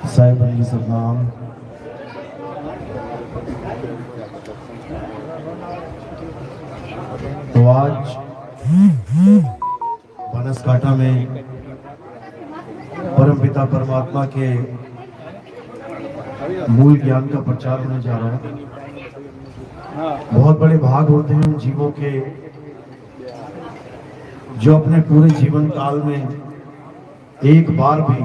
साहिब अली सलाम। तो आज बनासकांठा में परमपिता परमात्मा के मूल ज्ञान का प्रचार होने जा रहा है। बहुत बड़े भाग होते हैं उन जीवों के जो अपने पूरे जीवन काल में एक बार भी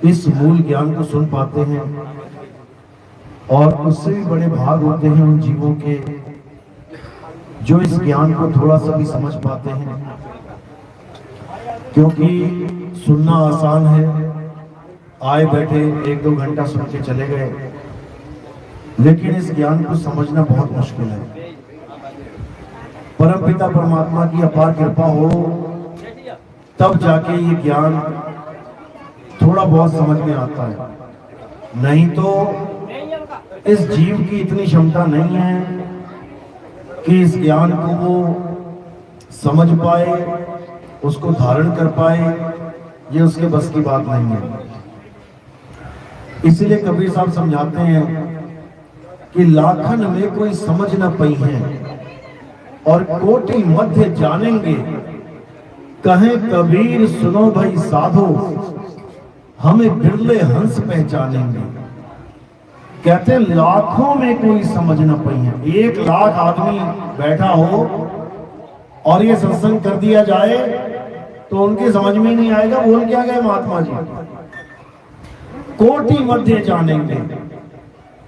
इस मूल ज्ञान को सुन पाते हैं, और उससे भी बड़े भाग होते हैं उन जीवों के जो इस ज्ञान को थोड़ा सा भी समझ पाते हैं। क्योंकि सुनना आसान है, आए बैठे 1-2 घंटा सुन के चले गए, लेकिन इस ज्ञान को समझना बहुत मुश्किल है। परमपिता परमात्मा की अपार कृपा हो तब जाके ये ज्ञान थोड़ा बहुत समझ में आता है, नहीं तो इस जीव की इतनी क्षमता नहीं है कि इस ज्ञान को वो समझ पाए, उसको धारण कर पाए। ये उसके बस की बात नहीं है। इसीलिए कबीर साहब समझाते हैं कि लाखन में कोई समझ न पई है और कोटि मध्य जानेंगे, कहें कबीर सुनो भाई साधो, हमें बिरले हंस पहचानेंगे। कहते हैं लाखों में कोई समझ न पई है। 1 लाख आदमी बैठा हो और ये सत्संग कर दिया जाए तो उनकी समझ में नहीं आएगा बोल क्या गए महात्मा जी। कोटि मध्य जानेंगे,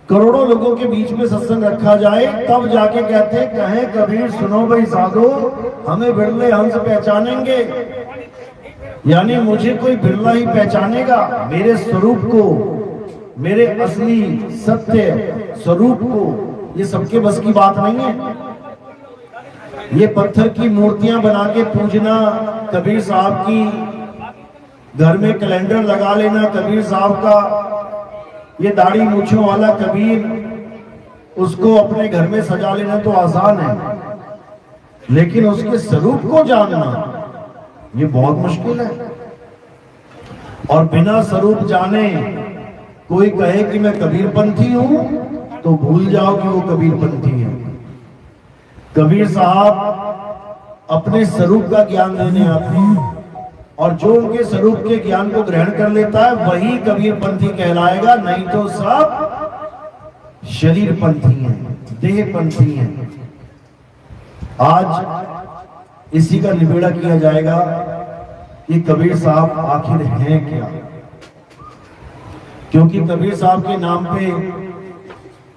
करोड़ों लोगों के बीच में सत्संग रखा जाए तब जाके कहते हैं कहें कबीर सुनो भाई साधो, हमें बिरले हंस पहचानेंगे। यानी मुझे कोई बिरला ही पहचानेगा, मेरे स्वरूप को, मेरे असली सत्य स्वरूप को। ये सबके बस की बात नहीं है। ये पत्थर की मूर्तियां बना के पूजना, कबीर साहब की घर में कैलेंडर लगा लेना कबीर साहब का, ये दाढ़ी मूछों वाला कबीर, उसको अपने घर में सजा लेना तो आसान है, लेकिन उसके स्वरूप को जानना ये बहुत मुश्किल है। और बिना स्वरूप जाने कोई कहे कि मैं कबीरपंथी हूं तो भूल जाओ कि वो कबीरपंथी है। कबीर साहब अपने स्वरूप का ज्ञान देने आते हैं, और जो उनके स्वरूप के ज्ञान को ग्रहण कर लेता है वही कबीरपंथी कहलाएगा, नहीं तो सब शरीरपंथी हैं, देहपंथी हैं। आज इसी का निबेड़ा किया जाएगा कि कबीर साहब आखिर हैं क्या। क्योंकि कबीर साहब के नाम पे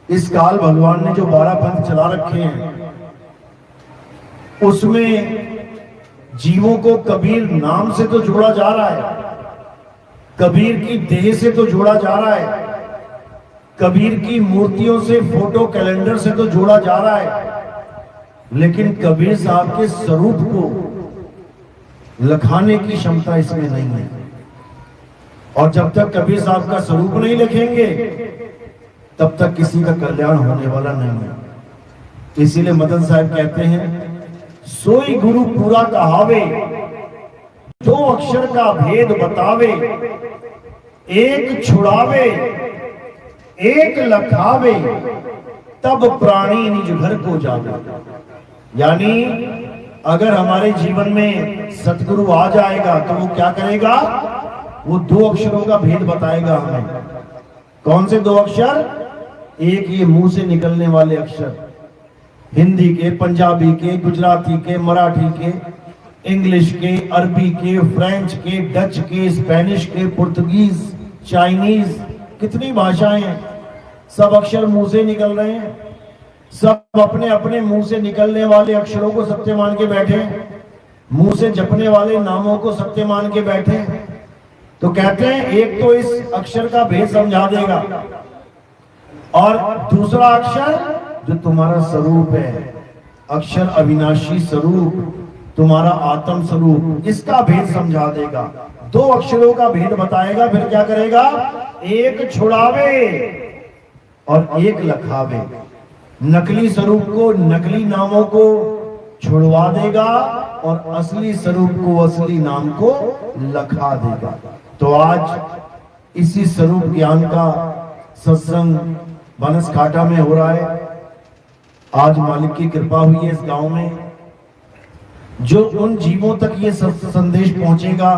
इस काल भगवान ने जो 12 पंथ चला रखे हैं, उसमें जीवों को कबीर नाम से तो जोड़ा जा रहा है, कबीर की देह से तो जोड़ा जा रहा है, कबीर की मूर्तियों से, फोटो कैलेंडर से तो जोड़ा जा रहा है, लेकिन कबीर साहब के स्वरूप को लखाने की क्षमता इसमें नहीं है। और जब तक कबीर साहब का स्वरूप नहीं लिखेंगे तब तक किसी का कल्याण होने वाला नहीं है। इसीलिए मदन साहब कहते हैं सोई गुरु पूरा कहावे, 2 अक्षर का भेद बतावे, एक छुड़ावे एक लखावे, तब प्राणी निज घर को जावे। यानी अगर हमारे जीवन में सतगुरु आ जाएगा तो वो क्या करेगा, वो 2 अक्षरों का भेद बताएगा हमें। कौन से 2 अक्षर? एक ये मुंह से निकलने वाले अक्षर, हिंदी के, पंजाबी के, गुजराती के, मराठी के, इंग्लिश के, अरबी के, फ्रेंच के, डच के, स्पेनिश के, पुर्तगीज, चाइनीज, कितनी भाषाएं हैं। सब अक्षर मुंह से निकल रहे हैं, सब अपने अपने मुंह से निकलने वाले अक्षरों को सत्य मान के बैठे, मुंह से जपने वाले नामों को सत्य मान के बैठे। तो कहते हैं एक तो इस अक्षर का भेद समझा देगा, और दूसरा अक्षर जो तुम्हारा स्वरूप है, अक्षर अविनाशी स्वरूप, तुम्हारा आत्म स्वरूप, इसका भेद समझा देगा। 2 अक्षरों का भेद बताएगा, फिर क्या करेगा, एक छुड़ावे और एक लखावे। नकली स्वरूप को, नकली नामों को छुड़वा देगा और असली स्वरूप को, असली नाम को लखा देगा। तो आज इसी स्वरूप ज्ञान का सत्संग बनसकांठा में हो रहा है। आज मालिक की कृपा हुई है इस गांव में, जो उन जीवों तक ये संदेश पहुंचेगा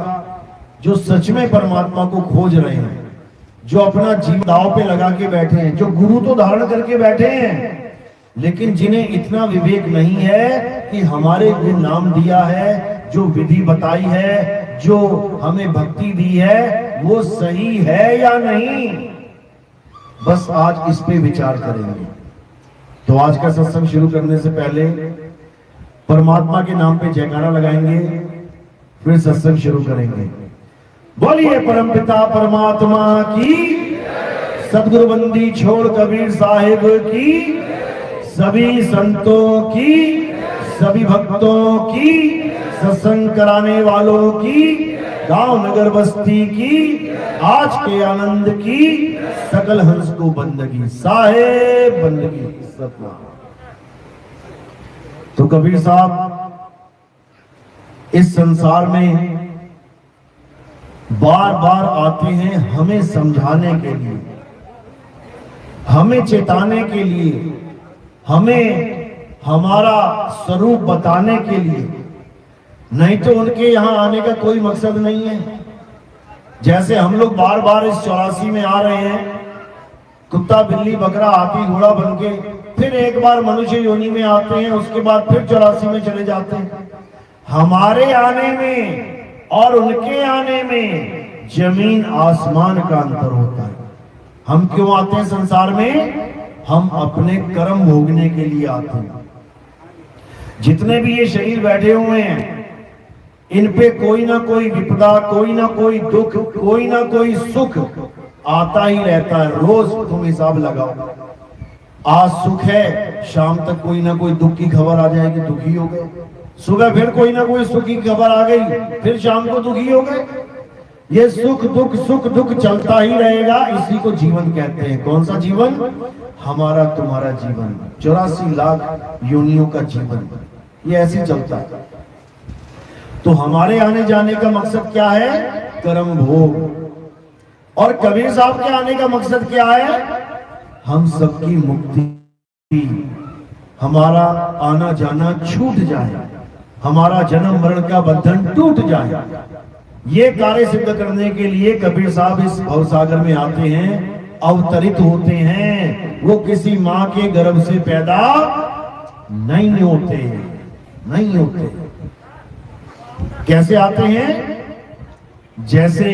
जो सच में परमात्मा को खोज रहे हैं, जो अपना जीवन दांव पे लगा के बैठे हैं, जो गुरु तो धारण करके बैठे हैं, लेकिन जिन्हें इतना विवेक नहीं है कि हमारे जो नाम दिया है, जो विधि बताई है, जो हमें भक्ति दी है, वो सही है या नहीं। बस आज इस पे विचार करेंगे। तो आज का सत्संग शुरू करने से पहले परमात्मा के नाम पे जयकारा लगाएंगे, फिर सत्संग शुरू करेंगे। बोलिए परमपिता परमात्मा की, सदगुरु बंदी छोड़ कबीर साहिब की, सभी संतों की, सभी भक्तों की, सत्संग कराने वालों की, गांव नगर बस्ती की, आज के आनंद की, सकल हंस को बंदगी, साहेब बंदगी सतनाम। तो कबीर साहब इस संसार में बार बार आते हैं हमें समझाने के लिए, हमें चेताने के लिए, हमें हमारा स्वरूप बताने के लिए। नहीं तो उनके यहां आने का कोई मकसद नहीं है। जैसे हम लोग बार बार इस 84 में आ रहे हैं, कुत्ता बिल्ली बकरा हाथी घोड़ा बनके, फिर एक बार मनुष्य योनि में आते हैं, उसके बाद फिर 84 में चले जाते हैं। हमारे आने में और उनके आने में जमीन आसमान का अंतर होता है। हम क्यों आते हैं संसार में? हम अपने कर्म भोगने के लिए आते हैं। जितने भी ये शरीर बैठे हुए हैं, इन पे कोई ना कोई विपदा, कोई ना कोई दुख, कोई ना कोई सुख आता ही रहता है। रोज तुम हिसाब लगाओ, आज सुख है, शाम तक कोई ना कोई दुख की खबर आ जाएगी, दुखी हो गए। सुबह फिर कोई ना कोई सुख की खबर आ गई, फिर शाम को दुखी हो गए। ये सुख दुख चलता ही रहेगा। इसी को जीवन कहते हैं। कौन सा जीवन? हमारा तुम्हारा जीवन, 84 लाख योनियों का जीवन, ये ऐसे चलता है। तो हमारे आने जाने का मकसद क्या है? कर्म भोग। और कबीर साहब के आने का मकसद क्या है? हम सबकी मुक्ति, हमारा आना जाना छूट जाए, हमारा जन्म मरण का बंधन टूट जाए। ये कार्य सिद्ध करने के लिए कबीर साहब इस भवसागर में आते हैं, अवतरित होते हैं। वो किसी मां के गर्भ से पैदा नहीं होते, नहीं होते। कैसे आते हैं? जैसे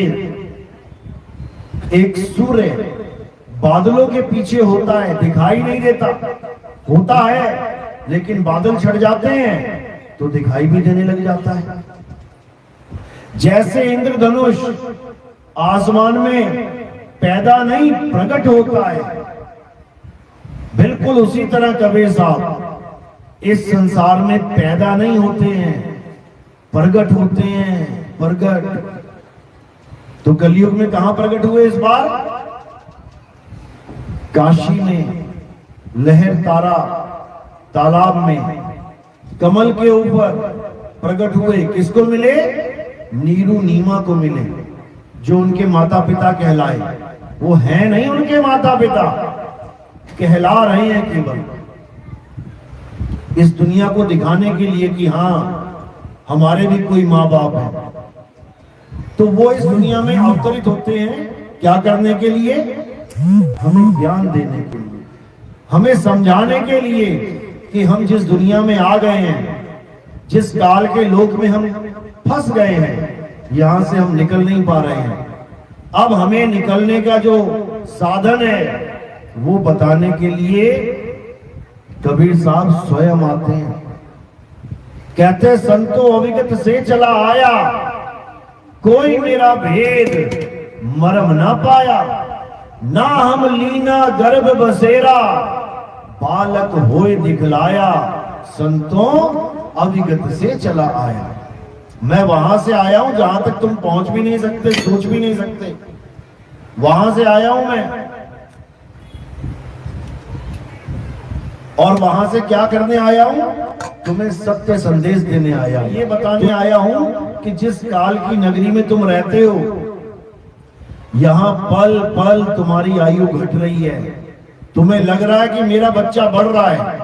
एक सूर्य बादलों के पीछे होता है, दिखाई नहीं देता, होता है लेकिन बादल छट जाते हैं तो दिखाई भी देने लग जाता है। जैसे इंद्रधनुष आसमान में पैदा नहीं प्रकट होता है, बिल्कुल उसी तरह कबीर साहब इस संसार में पैदा नहीं होते हैं, प्रकट होते हैं। प्रकट तो कलयुग में कहां प्रकट हुए इस बार? काशी में, लहर तारा तालाब में, कमल के ऊपर प्रकट हुए। किसको मिले? नीरू नीमा को मिले, जो उनके माता पिता कहलाए। वो हैं नहीं उनके माता पिता, कहला रहे हैं केवल इस दुनिया को दिखाने के लिए कि हाँ हमारे भी कोई माँ बाप है। तो वो इस दुनिया में अवतरित होते हैं क्या करने के लिए? हमें ज्ञान देने के लिए, हमें समझाने के लिए कि हम जिस दुनिया में आ गए हैं, जिस काल के लोक में हम फंस गए हैं, यहां से हम निकल नहीं पा रहे हैं। अब हमें निकलने का जो साधन है वो बताने के लिए कबीर साहब स्वयं आते हैं। कहते संतो अविगत से चला आया, कोई मेरा भेद मरम ना पाया। ना हम लीना गर्भ बसेरा, बालक होए दिखलाया। संतों अविगत से चला आया, मैं वहां से आया हूं जहां तक तुम पहुंच भी नहीं सकते, सोच भी नहीं सकते। वहां से आया हूं मैं। और वहां से क्या करने आया हूं? तुम्हें सत्य संदेश देने आया हूं। ये बताने आया हूं कि जिस काल की नगरी में तुम रहते हो, यहां पल पल तुम्हारी आयु घट रही है। तुम्हें लग रहा है कि मेरा बच्चा बढ़ रहा है,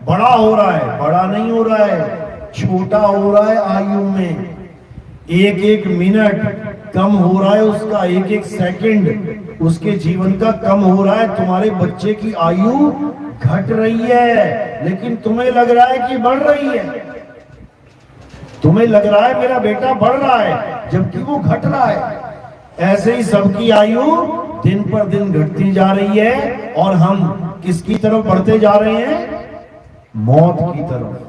बड़ा हो रहा है, बड़ा नहीं हो रहा है, छोटा हो रहा है आयु में। एक एक मिनट कम हो रहा है उसका, एक एक सेकंड उसके जीवन का कम हो रहा है। तुम्हारे बच्चे की आयु घट रही है, लेकिन तुम्हें लग रहा है कि बढ़ रही है। तुम्हें लग रहा है मेरा बेटा बढ़ रहा है, जबकि वो घट रहा है। ऐसे ही सबकी आयु दिन पर दिन घटती जा रही है, और हम किसकी तरफ बढ़ते जा रहे हैं? मौत की तरफ,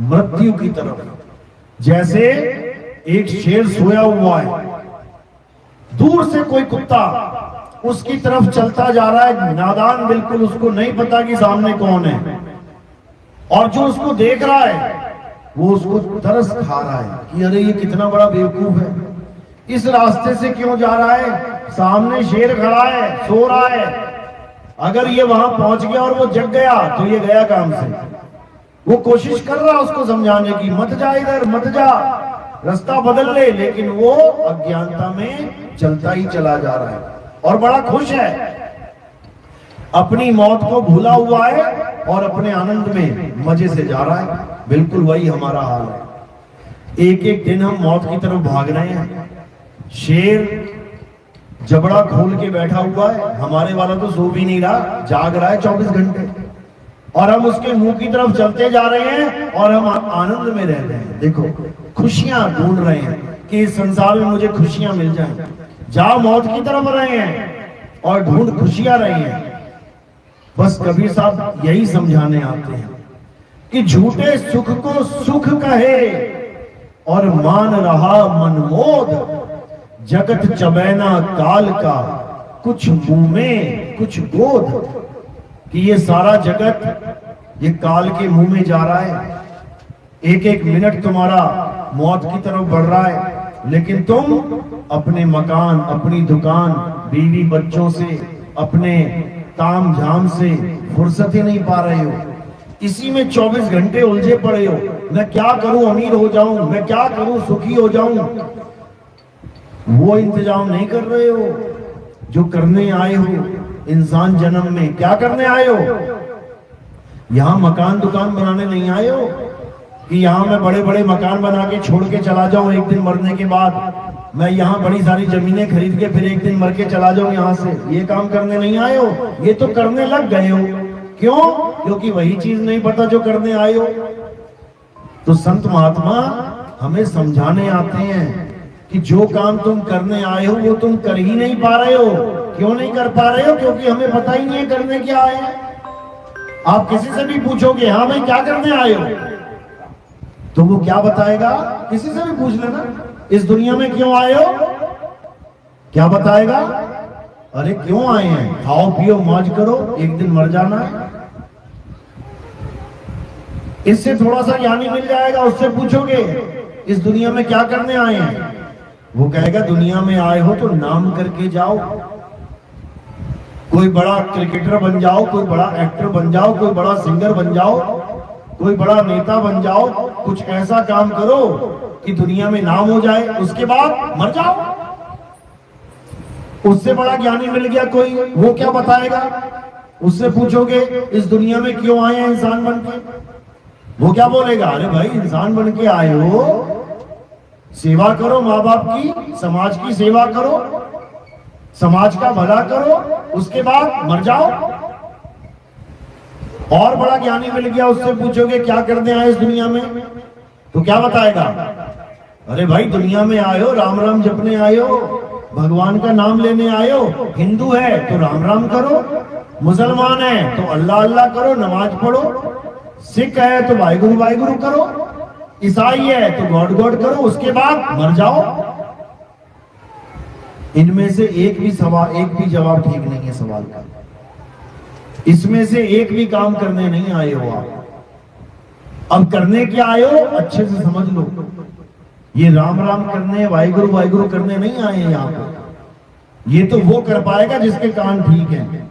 मृत्यु की तरफ। जैसे एक शेर सोया हुआ है, दूर से कोई कुत्ता उसकी तरफ चलता जा रहा है, नादान बिल्कुल, उसको नहीं पता कि सामने कौन है, और जो उसको देख रहा है वो उसको तरस खा रहा है कि अरे ये कितना बड़ा बेवकूफ है, इस रास्ते से क्यों जा रहा है, सामने शेर खड़ा है, सो रहा है। अगर ये वहां पहुंच गया और वो जग गया तो ये गया काम से। वो कोशिश कर रहा है उसको समझाने की, मत जा इधर, मत जा, रास्ता बदल ले, लेकिन वो अज्ञानता में चलता ही चला जा रहा है और बड़ा खुश है, अपनी मौत को भूला हुआ है और अपने आनंद में मजे से जा रहा है। बिल्कुल वही हमारा हाल है। एक एक दिन हम मौत की तरफ भाग रहे हैं। शेर जबड़ा खोल के बैठा हुआ है, हमारे वाला तो सो भी नहीं रहा, जाग रहा है 24 घंटे, और हम उसके मुंह की तरफ चलते जा रहे हैं और हम आनंद में रह रहे हैं। देखो, खुशियां ढूंढ रहे हैं कि इस संसार में मुझे खुशियां मिल जाएं। जा मौत की तरफ रहे हैं और ढूंढ खुशियां रहे हैं। बस कबीर साहब यही समझाने आते हैं कि झूठे सुख को सुख कहे और मान रहा मनमोद, जगत चबैना काल का कुछ मुंह में कुछ गोद। कि ये सारा जगत ये काल के मुंह में जा रहा है, एक एक मिनट तुम्हारा मौत की तरफ बढ़ रहा है, लेकिन तुम अपने मकान, अपनी दुकान, बीवी बच्चों से, अपने ताम झाम से फुर्सत ही नहीं पा रहे हो। इसी में 24 घंटे उलझे पड़े हो। मैं क्या करूं अमीर हो जाऊं, मैं क्या करूं सुखी हो जाऊं, वो इंतजाम नहीं कर रहे हो जो करने आए हो इंसान जन्म में। क्या करने आए हो? यहां मकान दुकान बनाने नहीं आए हो कि यहां मैं बड़े बड़े मकान बना के छोड़ के चला जाऊं एक दिन मरने के बाद, मैं यहां बड़ी सारी जमीनें खरीद के फिर एक दिन मर के चला जाऊं यहां से। ये काम करने नहीं आए हो, ये तो करने लग गए हो। क्यों? क्योंकि वही चीज नहीं पता जो करने आए हो। तो संत महात्मा हमें समझाने आते हैं कि जो काम तुम करने आए हो वो तुम कर ही नहीं पा रहे हो। क्यों नहीं कर पा रहे हो? क्योंकि हमें पता ही नहीं है करने क्या आए हैं। आप किसी से भी पूछोगे, हाँ भाई क्या करने आए हो, तो वो क्या बताएगा? किसी से भी पूछ लेना, इस दुनिया में क्यों आए हो, क्या बताएगा? अरे क्यों आए हैं? खाओ पियो मौज करो, एक दिन मर जाना है। इससे थोड़ा सा ज्ञानी मिल जाएगा। उससे पूछोगे इस दुनिया में क्या करने आए हैं, वो कहेगा दुनिया में आए हो तो नाम करके जाओ, कोई बड़ा क्रिकेटर बन जाओ, कोई बड़ा एक्टर बन जाओ, कोई बड़ा सिंगर बन जाओ, कोई बड़ा नेता बन जाओ, कुछ ऐसा काम करो कि दुनिया में नाम हो जाए, उसके बाद मर जाओ। उससे बड़ा ज्ञानी मिल गया कोई, वो क्या बताएगा? उससे पूछोगे इस दुनिया में क्यों आए हैं इंसान बन के, वो क्या बोलेगा? अरे भाई इंसान बन के आए हो, सेवा करो, माँ बाप की, समाज की सेवा करो, समाज का भला करो, उसके बाद मर जाओ। और बड़ा ज्ञानी मिल गया, उससे पूछोगे क्या करने आए इस दुनिया में, तो क्या बताएगा? अरे भाई दुनिया में आए हो राम राम जपने आए हो, भगवान का नाम लेने आए हो। हिंदू है तो राम राम करो, मुसलमान है तो अल्लाह अल्लाह करो, नमाज पढ़ो, सिख है तो वाहिगुरु वाहिगुरु करो, ईसाई है तो गॉड गॉड करो, उसके बाद मर जाओ। इनमें से एक भी जवाब ठीक नहीं है सवाल का। इसमें से एक भी काम करने नहीं आए हो आप। अब करने क्या आए हो अच्छे से समझ लो। ये राम राम करने, वाहिगुरु वाहिगुरु करने नहीं आए हैं यहाँ पे। ये तो वो कर पाएगा जिसके कान ठीक हैं।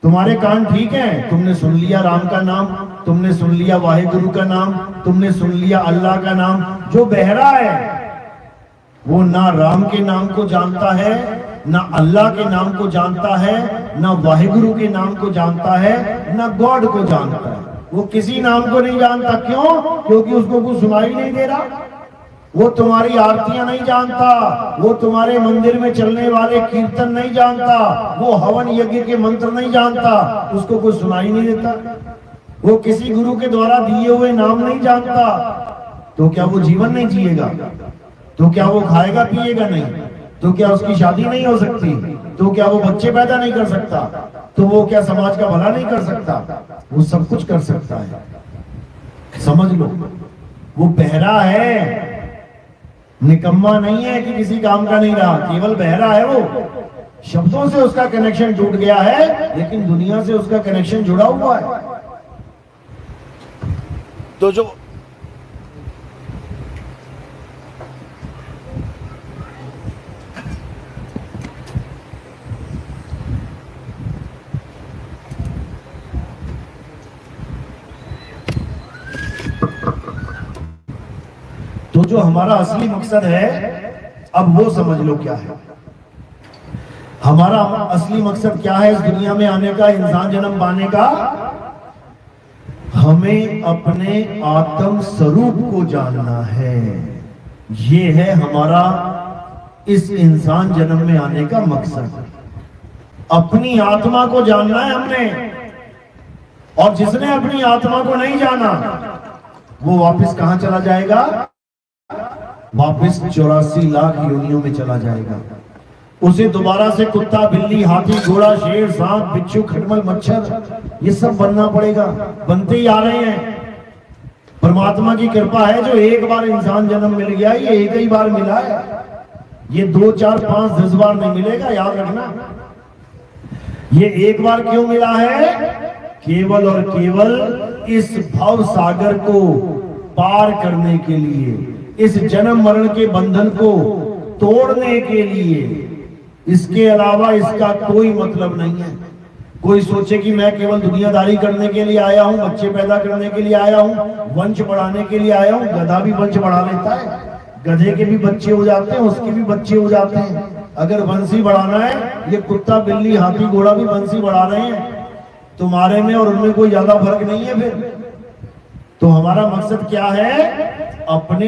तुम्हारे कान ठीक हैं, तुमने सुन लिया राम का नाम, तुमने सुन लिया वाहिगुरु का नाम, तुमने सुन लिया अल्लाह का नाम। जो बहरा है वो ना राम के नाम को जानता है, ना अल्लाह के नाम को जानता है, ना वाहिगुरु के नाम को जानता है, ना गॉड को जानता है। वो किसी नाम को नहीं जानता। क्यों? क्योंकि उसको कुछ सुनाई नहीं दे रहा। वो तुम्हारी आरतियां नहीं जानता, वो तुम्हारे मंदिर में चलने वाले कीर्तन नहीं जानता, वो हवन यज्ञ के मंत्र नहीं जानता, उसको कुछ सुनाई नहीं देता। वो किसी गुरु के द्वारा दिए हुए नाम नहीं जानता। तो क्या वो जीवन नहीं जिएगा? तो क्या वो खाएगा पिएगा नहीं? तो क्या उसकी शादी नहीं हो सकती? तो क्या वो बच्चे पैदा नहीं कर सकता? तो वो क्या समाज का भला नहीं कर सकता? वो सब कुछ कर सकता है। समझ लो, वो बहरा है, निकम्मा नहीं है कि किसी काम का नहीं रहा, केवल बहरा है। वो शब्दों से उसका कनेक्शन टूट गया है, लेकिन दुनिया से उसका कनेक्शन जुड़ा हुआ है। तो जो हमारा असली मकसद है, अब वो समझ लो क्या है। हमारा असली मकसद क्या है इस दुनिया में आने का, इंसान जन्म पाने का? हमें अपने आत्म स्वरूप को जानना है। ये है हमारा इस इंसान जन्म में आने का मकसद। अपनी आत्मा को जानना है हमने। और जिसने अपनी आत्मा को नहीं जाना, वो वापस कहां चला जाएगा? वापस 84 लाख योनियों में चला जाएगा। उसे दोबारा से कुत्ता, बिल्ली, हाथी, घोड़ा, शेर, सांप, बिच्छू, खटमल, मच्छर, ये सब बनना पड़ेगा। बनते ही आ रहे हैं। परमात्मा की कृपा है, जो एक बार इंसान जन्म मिल गया, ये एक ही बार मिला है। ये 2, 4, 5, 10 बार नहीं मिलेगा, याद रखना। ये एक बार क्यों मिला है? केवल और केवल इस भव सागर को पार करने के लिए, इस जन्म मरण के बंधन को तोड़ने के लिए। इसके अलावा इसका कोई मतलब नहीं है। कोई सोचे कि मैं केवल दुनियादारी करने के लिए आया हूं, बच्चे पैदा करने के लिए आया हूं, वंश बढ़ाने के लिए आया हूं। गधा भी वंश बढ़ा लेता है, गधे के भी बच्चे हो जाते हैं, उसके भी बच्चे हो जाते हैं। अगर वंशी बढ़ाना है, ये कुत्ता, बिल्ली, हाथी, घोड़ा भी वंशी बढ़ा रहे हैं। तुम्हारे में और उनमें कोई ज्यादा फर्क नहीं है। फिर तो हमारा मकसद क्या है? अपने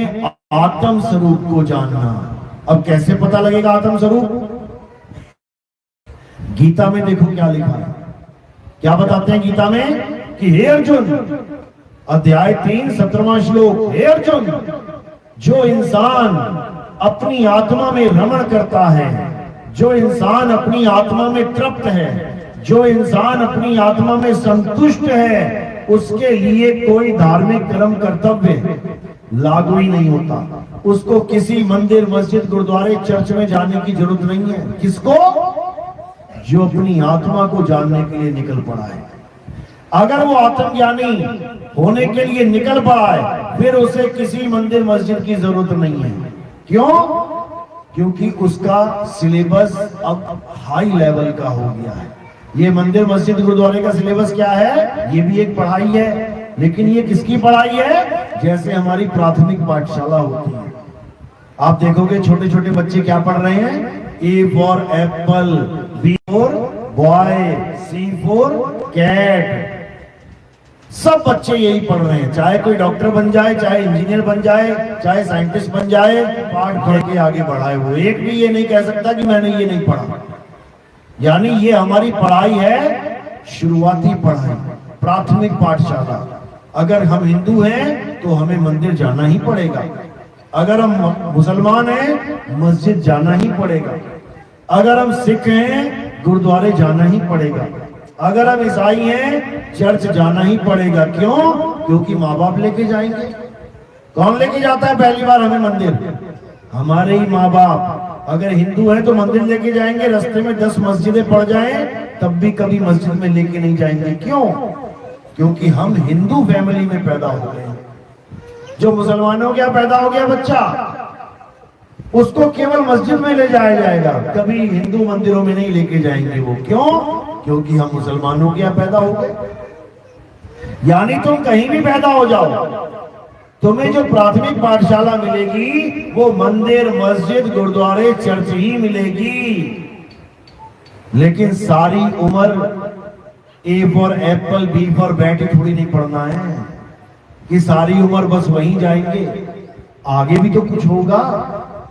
आत्म स्वरूप को जानना। अब कैसे पता लगेगा आत्म स्वरूप? गीता में देखो क्या लिखा है। क्या बताते हैं गीता में? कि हे अर्जुन, अध्याय 3, 17वां श्लोक, हे अर्जुन, जो इंसान अपनी आत्मा में रमण करता है, जो इंसान अपनी आत्मा में तृप्त है, जो इंसान अपनी आत्मा में संतुष्ट है, उसके लिए कोई धार्मिक कर्म कर्तव्य लागू ही नहीं होता। उसको किसी मंदिर, मस्जिद, गुरुद्वारे, चर्च में जाने की जरूरत नहीं है। किसको? जो अपनी आत्मा को जानने के लिए निकल पड़ा है। अगर वो आत्मज्ञानी होने के लिए निकल पड़ा है, फिर उसे किसी मंदिर, मस्जिद की जरूरत नहीं है। क्यों? क्योंकि उसका सिलेबस अब हाई लेवल का हो गया है। ये मंदिर, मस्जिद, गुरुद्वारे का सिलेबस क्या है? ये भी एक पढ़ाई है, लेकिन ये किसकी पढ़ाई है? जैसे हमारी प्राथमिक पाठशाला होती है। आप देखोगे छोटे छोटे बच्चे क्या पढ़ रहे हैं? A for apple, B for boy, C for cat. सब बच्चे यही पढ़ रहे हैं। चाहे कोई डॉक्टर बन जाए, चाहे इंजीनियर बन जाए, चाहे साइंटिस्ट बन जाए, पाठ पढ़ के आगे बढ़ाए। वो एक भी ये नहीं कह सकता कि मैंने ये नहीं पढ़ा। यानी ये हमारी पढ़ाई है, शुरुआती पढ़ाई, प्राथमिक पाठशाला। अगर हम हिंदू हैं तो हमें मंदिर जाना ही पड़ेगा। अगर हम मुसलमान हैं, मस्जिद जाना ही पड़ेगा। अगर हम सिख हैं, गुरुद्वारे जाना ही पड़ेगा। अगर हम ईसाई हैं, चर्च जाना ही पड़ेगा। क्यों? क्योंकि माँ बाप लेके जाएंगे। कौन लेके जाता है पहली बार हमें मंदिर? हमारे ही माँ बाप। अगर हिंदू हैं तो मंदिर लेके जाएंगे, रास्ते में 10 मस्जिदें पड़ जाएं तब भी कभी मस्जिद में लेके नहीं जाएंगे। क्यों? क्योंकि हम हिंदू फैमिली में पैदा हो गए। जो मुसलमानों क्या पैदा हो गया बच्चा, उसको केवल मस्जिद में ले जाया जाएगा, कभी हिंदू मंदिरों में नहीं लेके जाएंगे वो। क्यों? क्योंकि हम मुसलमानों क्या पैदा हो गए। यानी तुम कहीं भी पैदा हो जाओ, तुम्हें जो प्राथमिक पाठशाला मिलेगी वो मंदिर, मस्जिद, गुरुद्वारे, चर्च ही मिलेगी। लेकिन सारी उम्र A for apple, B for bat थोड़ी नहीं पढ़ना है कि सारी उम्र बस वहीं जाएंगे। आगे भी तो कुछ होगा,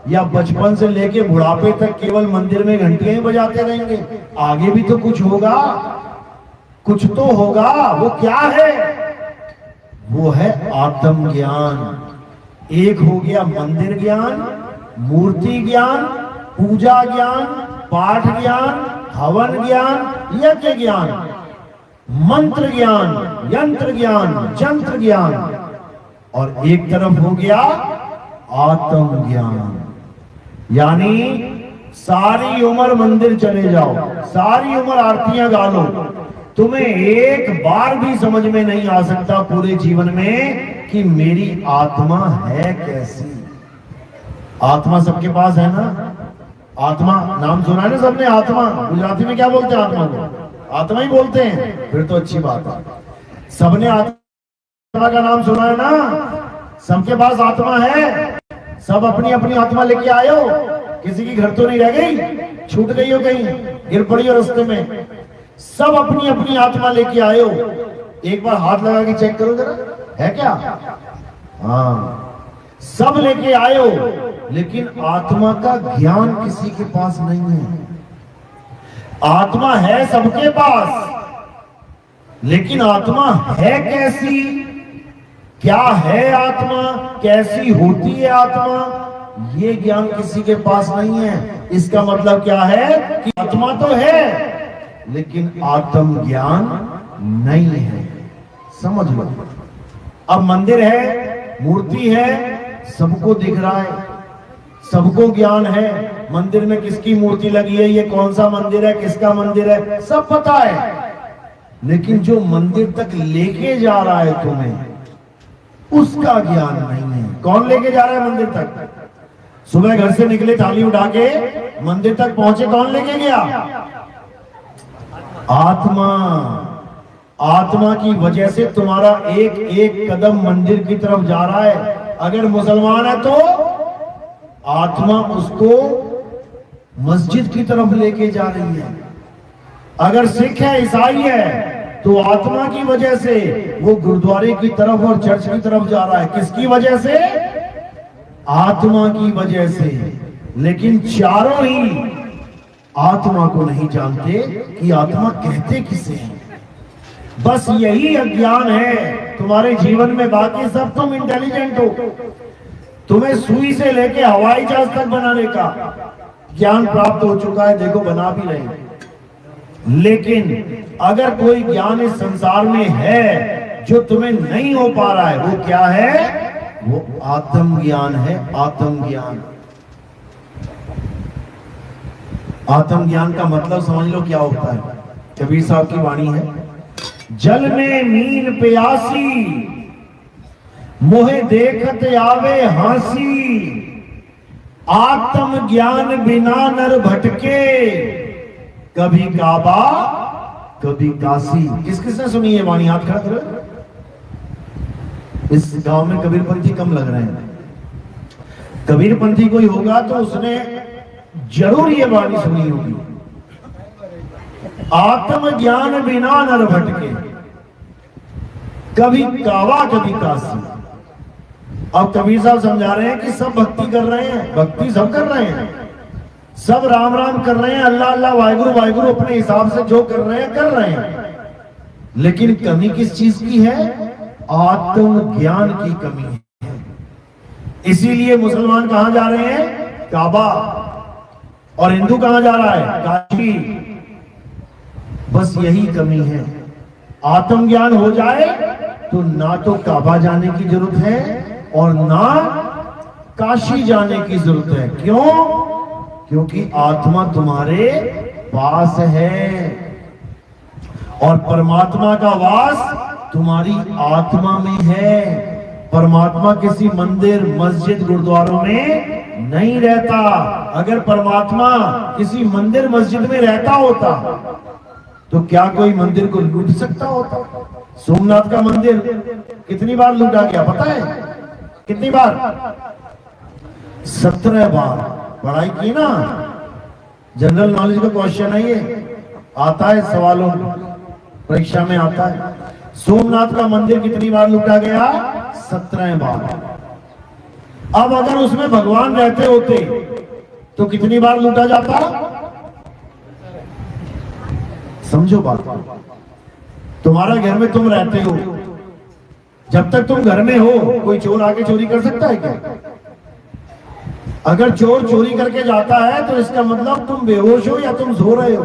या बचपन से लेके बुढ़ापे तक केवल मंदिर में घंटियां ही बजाते रहेंगे? आगे भी तो कुछ होगा, कुछ तो होगा। वो क्या है? वो है आत्म ज्ञान। एक हो गया मंदिर ज्ञान, मूर्ति ज्ञान, पूजा ज्ञान, पाठ ज्ञान, हवन ज्ञान, यज्ञ ज्ञान, मंत्र ज्ञान, यंत्र ज्ञान, जंत्र ज्ञान, और एक तरफ हो गया आत्म ज्ञान। यानी सारी उम्र मंदिर चले जाओ, सारी उम्र आरतियां गा लो, तुम्हें एक बार भी समझ में नहीं आ सकता पूरे जीवन में कि मेरी आत्मा है कैसी। आत्मा सबके पास है ना? आत्मा नाम सुना है ना सबने? आत्मा गुजराती में क्या बोलते हैं? आत्मा को आत्मा ही बोलते हैं। फिर तो अच्छी बात है। सबने आत्मा का नाम सुना है ना? सबके पास आत्मा है। सब अपनी अपनी आत्मा लेके आए हो। किसी की घर तो नहीं रह गई, छूट गई हो, कहीं गिर पड़ी हो रास्ते में? सब अपनी अपनी आत्मा लेके आए हो। एक बार हाथ लगा के चेक करो जरा, है क्या? हाँ, सब लेके आए हो, लेकिन आत्मा का ज्ञान किसी के पास नहीं है। आत्मा है सबके पास, लेकिन आत्मा है कैसी? क्या है आत्मा? कैसी होती है आत्मा? ये ज्ञान किसी के पास नहीं है। इसका मतलब क्या है कि आत्मा तो है, लेकिन आत्म ज्ञान नहीं है। समझ लो। अब मंदिर है, मूर्ति है, सबको दिख रहा है, सबको ज्ञान है मंदिर में किसकी मूर्ति लगी है, ये कौन सा मंदिर है, किसका मंदिर है, सब पता है। लेकिन जो मंदिर तक लेके जा रहा है तुम्हें, उसका ज्ञान नहीं है। कौन लेके जा रहा है मंदिर तक? सुबह घर से निकले, थाली उठा के मंदिर तक पहुंचे, कौन लेके गया? आत्मा। आत्मा की वजह से तुम्हारा एक एक कदम मंदिर की तरफ जा रहा है। अगर मुसलमान है तो आत्मा उसको मस्जिद की तरफ लेके जा रही है। अगर सिख है, ईसाई है, तो आत्मा की वजह से वो गुरुद्वारे की तरफ और चर्च की तरफ जा रहा है। किसकी वजह से? आत्मा की वजह से। लेकिन चारों ही आत्मा को नहीं जानते कि आत्मा कहते किसे हैं। बस यही अज्ञान है तुम्हारे जीवन में। बाकी सब तुम इंटेलिजेंट हो। तुम्हें सुई से लेके हवाई जहाज तक बनाने का ज्ञान प्राप्त हो चुका है, देखो बना भी रहे हैं। लेकिन अगर कोई ज्ञान इस संसार में है जो तुम्हें नहीं हो पा रहा है, वो क्या है? वो आत्म ज्ञान है। आत्म ज्ञान। आत्म ज्ञान का मतलब समझ लो क्या होता है। कबीर साहब की वाणी है, जल में मीन प्यासी, मोहे देखत आवे हासी, आत्म ज्ञान बिना नर भटके, कभी काबा कभी काशी। किस किसने सुनी है वाणी? हाथ खड़ा करो। इस गांव में कबीरपंथी कम लग रहे हैं। कबीरपंथी कोई होगा तो उसने जरूर ये वाणी सुनी होगी, आत्म ज्ञान बिना नर भटके, कभी काबा कभी काशी। अब कबीर साहब समझा रहे हैं कि सब भक्ति कर रहे हैं, भक्ति सब कर रहे हैं, सब राम राम कर रहे हैं, अल्लाह अल्लाह वाहिगुरु वाहिगुरु अपने हिसाब से जो कर रहे हैं कर रहे हैं। लेकिन कमी किस चीज की है? आत्म ज्ञान की कमी है। इसीलिए मुसलमान कहां जा रहे हैं? काबा। और हिंदू कहां जा रहा है? काशी। बस यही कमी है। आत्म ज्ञान हो जाए तो ना तो काबा जाने की जरूरत है और ना काशी जाने की जरूरत है। क्यों? क्योंकि आत्मा तुम्हारे पास है और परमात्मा का वास तुम्हारी आत्मा में है। परमात्मा किसी मंदिर, मस्जिद, गुरुद्वारों में नहीं रहता। अगर परमात्मा किसी मंदिर, मस्जिद में रहता होता तो क्या कोई मंदिर को लूट सकता होता? सोमनाथ का मंदिर कितनी बार लूटा गया पता है? कितनी बार? 17 बार। पढ़ाई की ना, जनरल नॉलेज का क्वेश्चन है ये, आता है सवालों परीक्षा में आता है। सोमनाथ का मंदिर कितनी बार लूटा गया? 17 बार। अब अगर उसमें भगवान रहते होते तो कितनी बार लूटा जाता? समझो बात। तुम्हारा घर में तुम रहते हो, जब तक तुम घर में हो कोई चोर आके चोरी कर सकता है क्या? अगर चोर चोरी करके जाता है तो इसका मतलब तुम बेहोश हो या तुम सो रहे हो,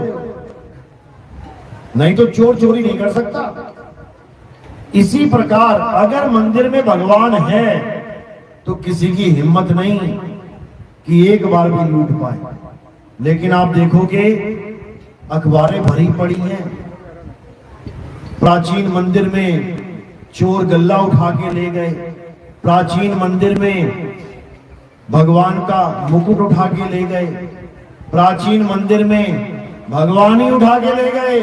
नहीं तो चोर चोरी नहीं कर सकता। इसी प्रकार अगर मंदिर में भगवान है तो किसी की हिम्मत नहीं कि एक बार भी लूट पाए। लेकिन आप देखोगे अखबारें भरी पड़ी हैं, प्राचीन मंदिर में चोर गल्ला उठा के ले गए, प्राचीन मंदिर में भगवान का मुकुट उठा के ले गए, प्राचीन मंदिर में भगवान ही उठा के ले गए।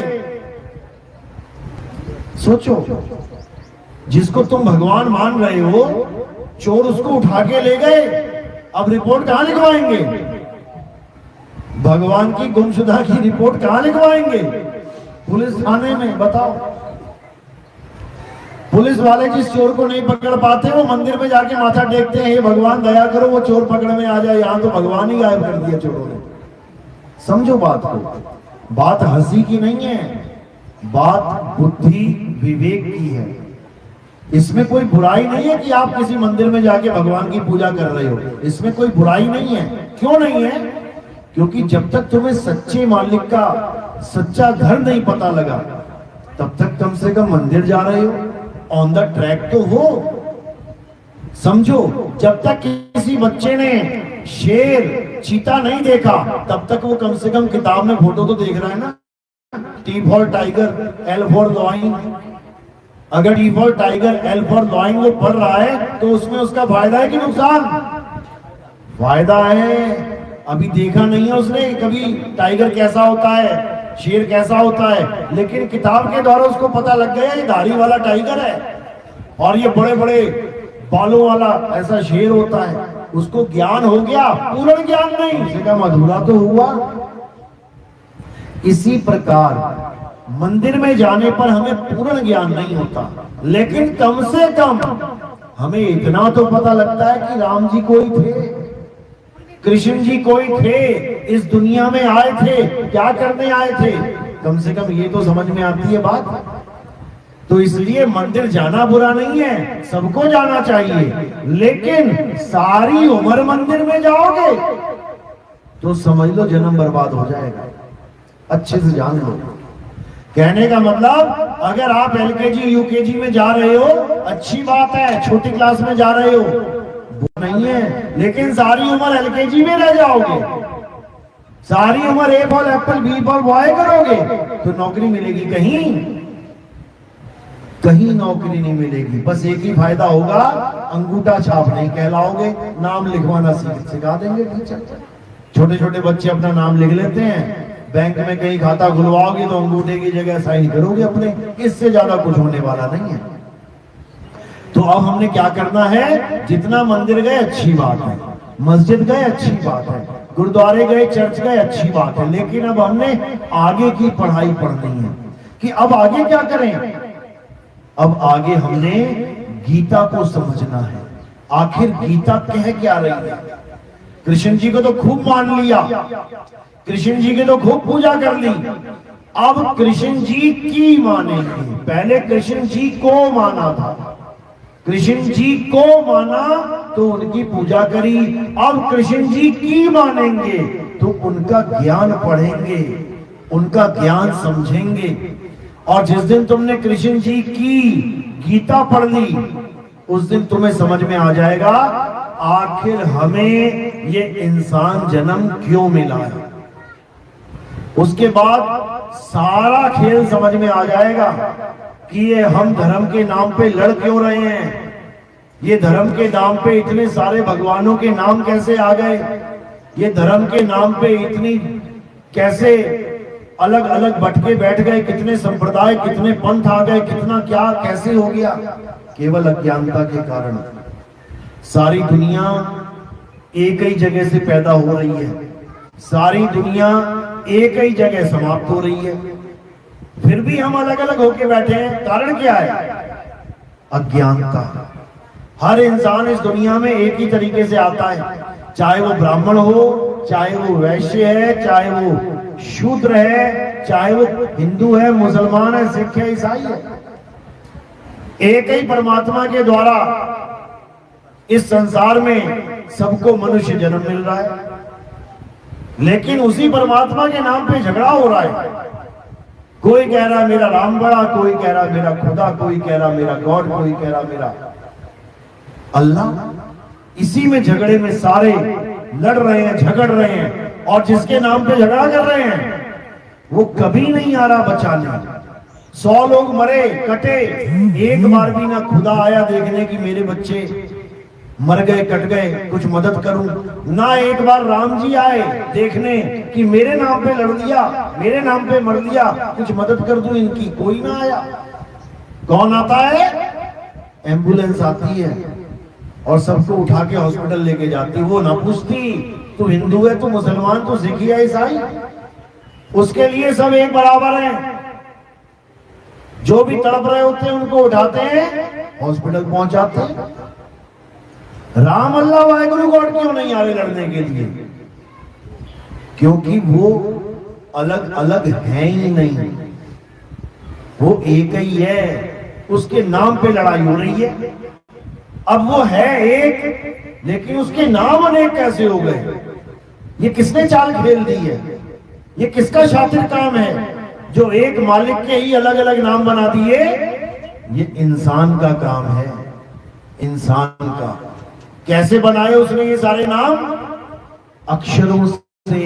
सोचो, जिसको तुम भगवान मान रहे हो चोर उसको उठा के ले गए, अब रिपोर्ट कहां लिखवाएंगे? भगवान की गुमशुदा की रिपोर्ट कहां लिखवाएंगे? पुलिस थाने में। बताओ, पुलिस वाले जिस चोर को नहीं पकड़ पाते वो मंदिर में जाके माथा टेकते हैं, हे भगवान दया करो वो चोर पकड़ में आ जाए। यहां तो भगवान ही गायब कर दिया चोरों ने। समझो बात को, बात हंसी की नहीं है, बात बुद्धि विवेक की है। इसमें कोई बुराई नहीं है कि आप किसी मंदिर में जाके भगवान की पूजा कर रहे हो, इसमें कोई बुराई नहीं है। क्यों नहीं है? क्योंकि जब तक तुम्हें सच्चे मालिक का सच्चा घर नहीं पता लगा तब तक कम से कम मंदिर जा रहे हो, ऑन द ट्रैक तो हो। समझो, जब तक किसी बच्चे ने शेर चीता नहीं देखा तब तक वो कम से कम किताब में फोटो तो देख रहा है ना, T for tiger, L for lion. अगर T for tiger, L for lion वो पढ़ रहा है तो उसमें उसका फायदा है कि नुकसान? फायदा है। अभी देखा नहीं है उसने कभी टाइगर कैसा होता है, शेर कैसा होता है, लेकिन किताब के द्वारा उसको पता लग गया ये धारी वाला टाइगर है और ये बड़े बड़े बालों वाला ऐसा शेर होता है। उसको ज्ञान हो गया, पूर्ण ज्ञान नहीं, इसका अधूरा तो हुआ। इसी प्रकार मंदिर में जाने पर हमें पूर्ण ज्ञान नहीं होता, लेकिन कम से कम हमें इतना तो पता लगता है कि राम जी कोई थे, कृष्ण जी कोई थे, इस दुनिया में आए थे, क्या करने आए थे, कम से कम ये तो समझ में आती है बात। तो इसलिए मंदिर जाना बुरा नहीं है, सबको जाना चाहिए, लेकिन सारी उम्र मंदिर में जाओगे तो समझ लो जन्म बर्बाद हो जाएगा। अच्छे से जान लो। कहने का मतलब अगर आप एलकेजी यूकेजी में जा रहे हो अच्छी बात है, छोटी क्लास में जा रहे हो वो नहीं है, लेकिन सारी उम्र एलकेजी में रह जाओगे, सारी उम्र A for apple B for boy करोगे तो नौकरी मिलेगी कहीं? कहीं नौकरी नहीं मिलेगी। बस एक ही फायदा होगा, अंगूठा छाप नहीं कहलाओगे, नाम लिखवाना सिखा देंगे टीचर। छोटे छोटे बच्चे अपना नाम लिख लेते हैं, बैंक में कहीं खाता खुलवाओगे तो अंगूठे की जगह साइन करोगे अपने, इससे ज्यादा कुछ होने वाला नहीं है। तो अब हमने क्या करना है, जितना मंदिर गए अच्छी बात है, मस्जिद गए अच्छी बात है, गुरुद्वारे गए, चर्च गए अच्छी बात है, लेकिन अब हमने आगे की पढ़ाई पढ़नी है कि अब आगे क्या करें। अब आगे हमने गीता को समझना है, आखिर गीता कह क्या रही है। कृष्ण जी को तो खूब मान लिया, कृष्ण जी की तो खूब पूजा कर ली, अब कृष्ण जी की मानेंगे। पहले कृष्ण जी को माना था, कृष्ण जी को माना तो उनकी पूजा करी, अब कृष्ण जी की मानेंगे तो उनका ज्ञान पढ़ेंगे, उनका ज्ञान समझेंगे। और जिस दिन तुमने कृष्ण जी की गीता पढ़ ली उस दिन तुम्हें समझ में आ जाएगा आखिर हमें ये इंसान जन्म क्यों मिला है। उसके बाद सारा खेल समझ में आ जाएगा कि ये हम धर्म के नाम पे लड़ क्यों रहे हैं, ये धर्म के नाम पे इतने सारे भगवानों के नाम कैसे आ गए, ये धर्म के नाम पे इतनी कैसे अलग अलग बटके बैठ गए, कितने संप्रदाय, कितने पंथ आ गए, कितना क्या कैसे हो गया। केवल अज्ञानता के कारण सारी दुनिया एक ही जगह से पैदा हो रही है, सारी दुनिया एक ही जगह समाप्त हो रही है, फिर भी हम अलग अलग होके बैठे हैं। कारण क्या है? अज्ञानता। हर इंसान इस दुनिया में एक ही तरीके से आता है, चाहे वो ब्राह्मण हो, चाहे वो वैश्य है, चाहे वो शूद्र है, चाहे वो हिंदू है, मुसलमान है, सिख है, ईसाई है। एक ही परमात्मा के द्वारा इस संसार में सबको मनुष्य जन्म मिल रहा है, लेकिन उसी परमात्मा के नाम पे झगड़ा हो रहा है। कोई कह रहा मेरा राम बड़ा, कोई कह रहा मेरा खुदा, कोई कह रहा मेरा गॉड, कोई कह रहा मेरा अल्लाह। इसी में झगड़े में सारे लड़ रहे हैं, झगड़ रहे हैं, और जिसके नाम पे झगड़ा कर रहे हैं वो कभी नहीं आ रहा बचाने। 100 लोग मरे कटे, एक बार भी ना खुदा आया देखने की मेरे बच्चे मर गए कट गए, कुछ मदद करूं। ना एक बार राम जी आए देखने कि मेरे नाम पे लड़ दिया, मेरे नाम पे मर दिया, कुछ मदद कर दूं इनकी। कोई ना आया। कौन आता है? एम्बुलेंस आती है और सबको उठा के हॉस्पिटल लेके जाती। वो ना पूछती तू हिंदू है, तू मुसलमान, तू सिख या ईसाई। उसके लिए सब एक बराबर हैं। जो भी तड़प रहे होते हैं उनको उठाते हैं, हॉस्पिटल पहुंचाते हैं। राम अल्लाह वाहिगुरु गॉड क्यों नहीं आ रहे लड़ने के लिए? क्योंकि वो अलग अलग है ही नहीं, वो एक ही है। उसके नाम पे लड़ाई हो रही है। अब वो है एक, लेकिन उसके नाम अनेक कैसे हो गए? ये किसने चाल खेल दी है? ये किसका शातिर काम है जो एक मालिक के ही अलग अलग नाम बना दिए? ये इंसान का काम है, इंसान का। कैसे बनाए उसने ये सारे नाम? अक्षरों से।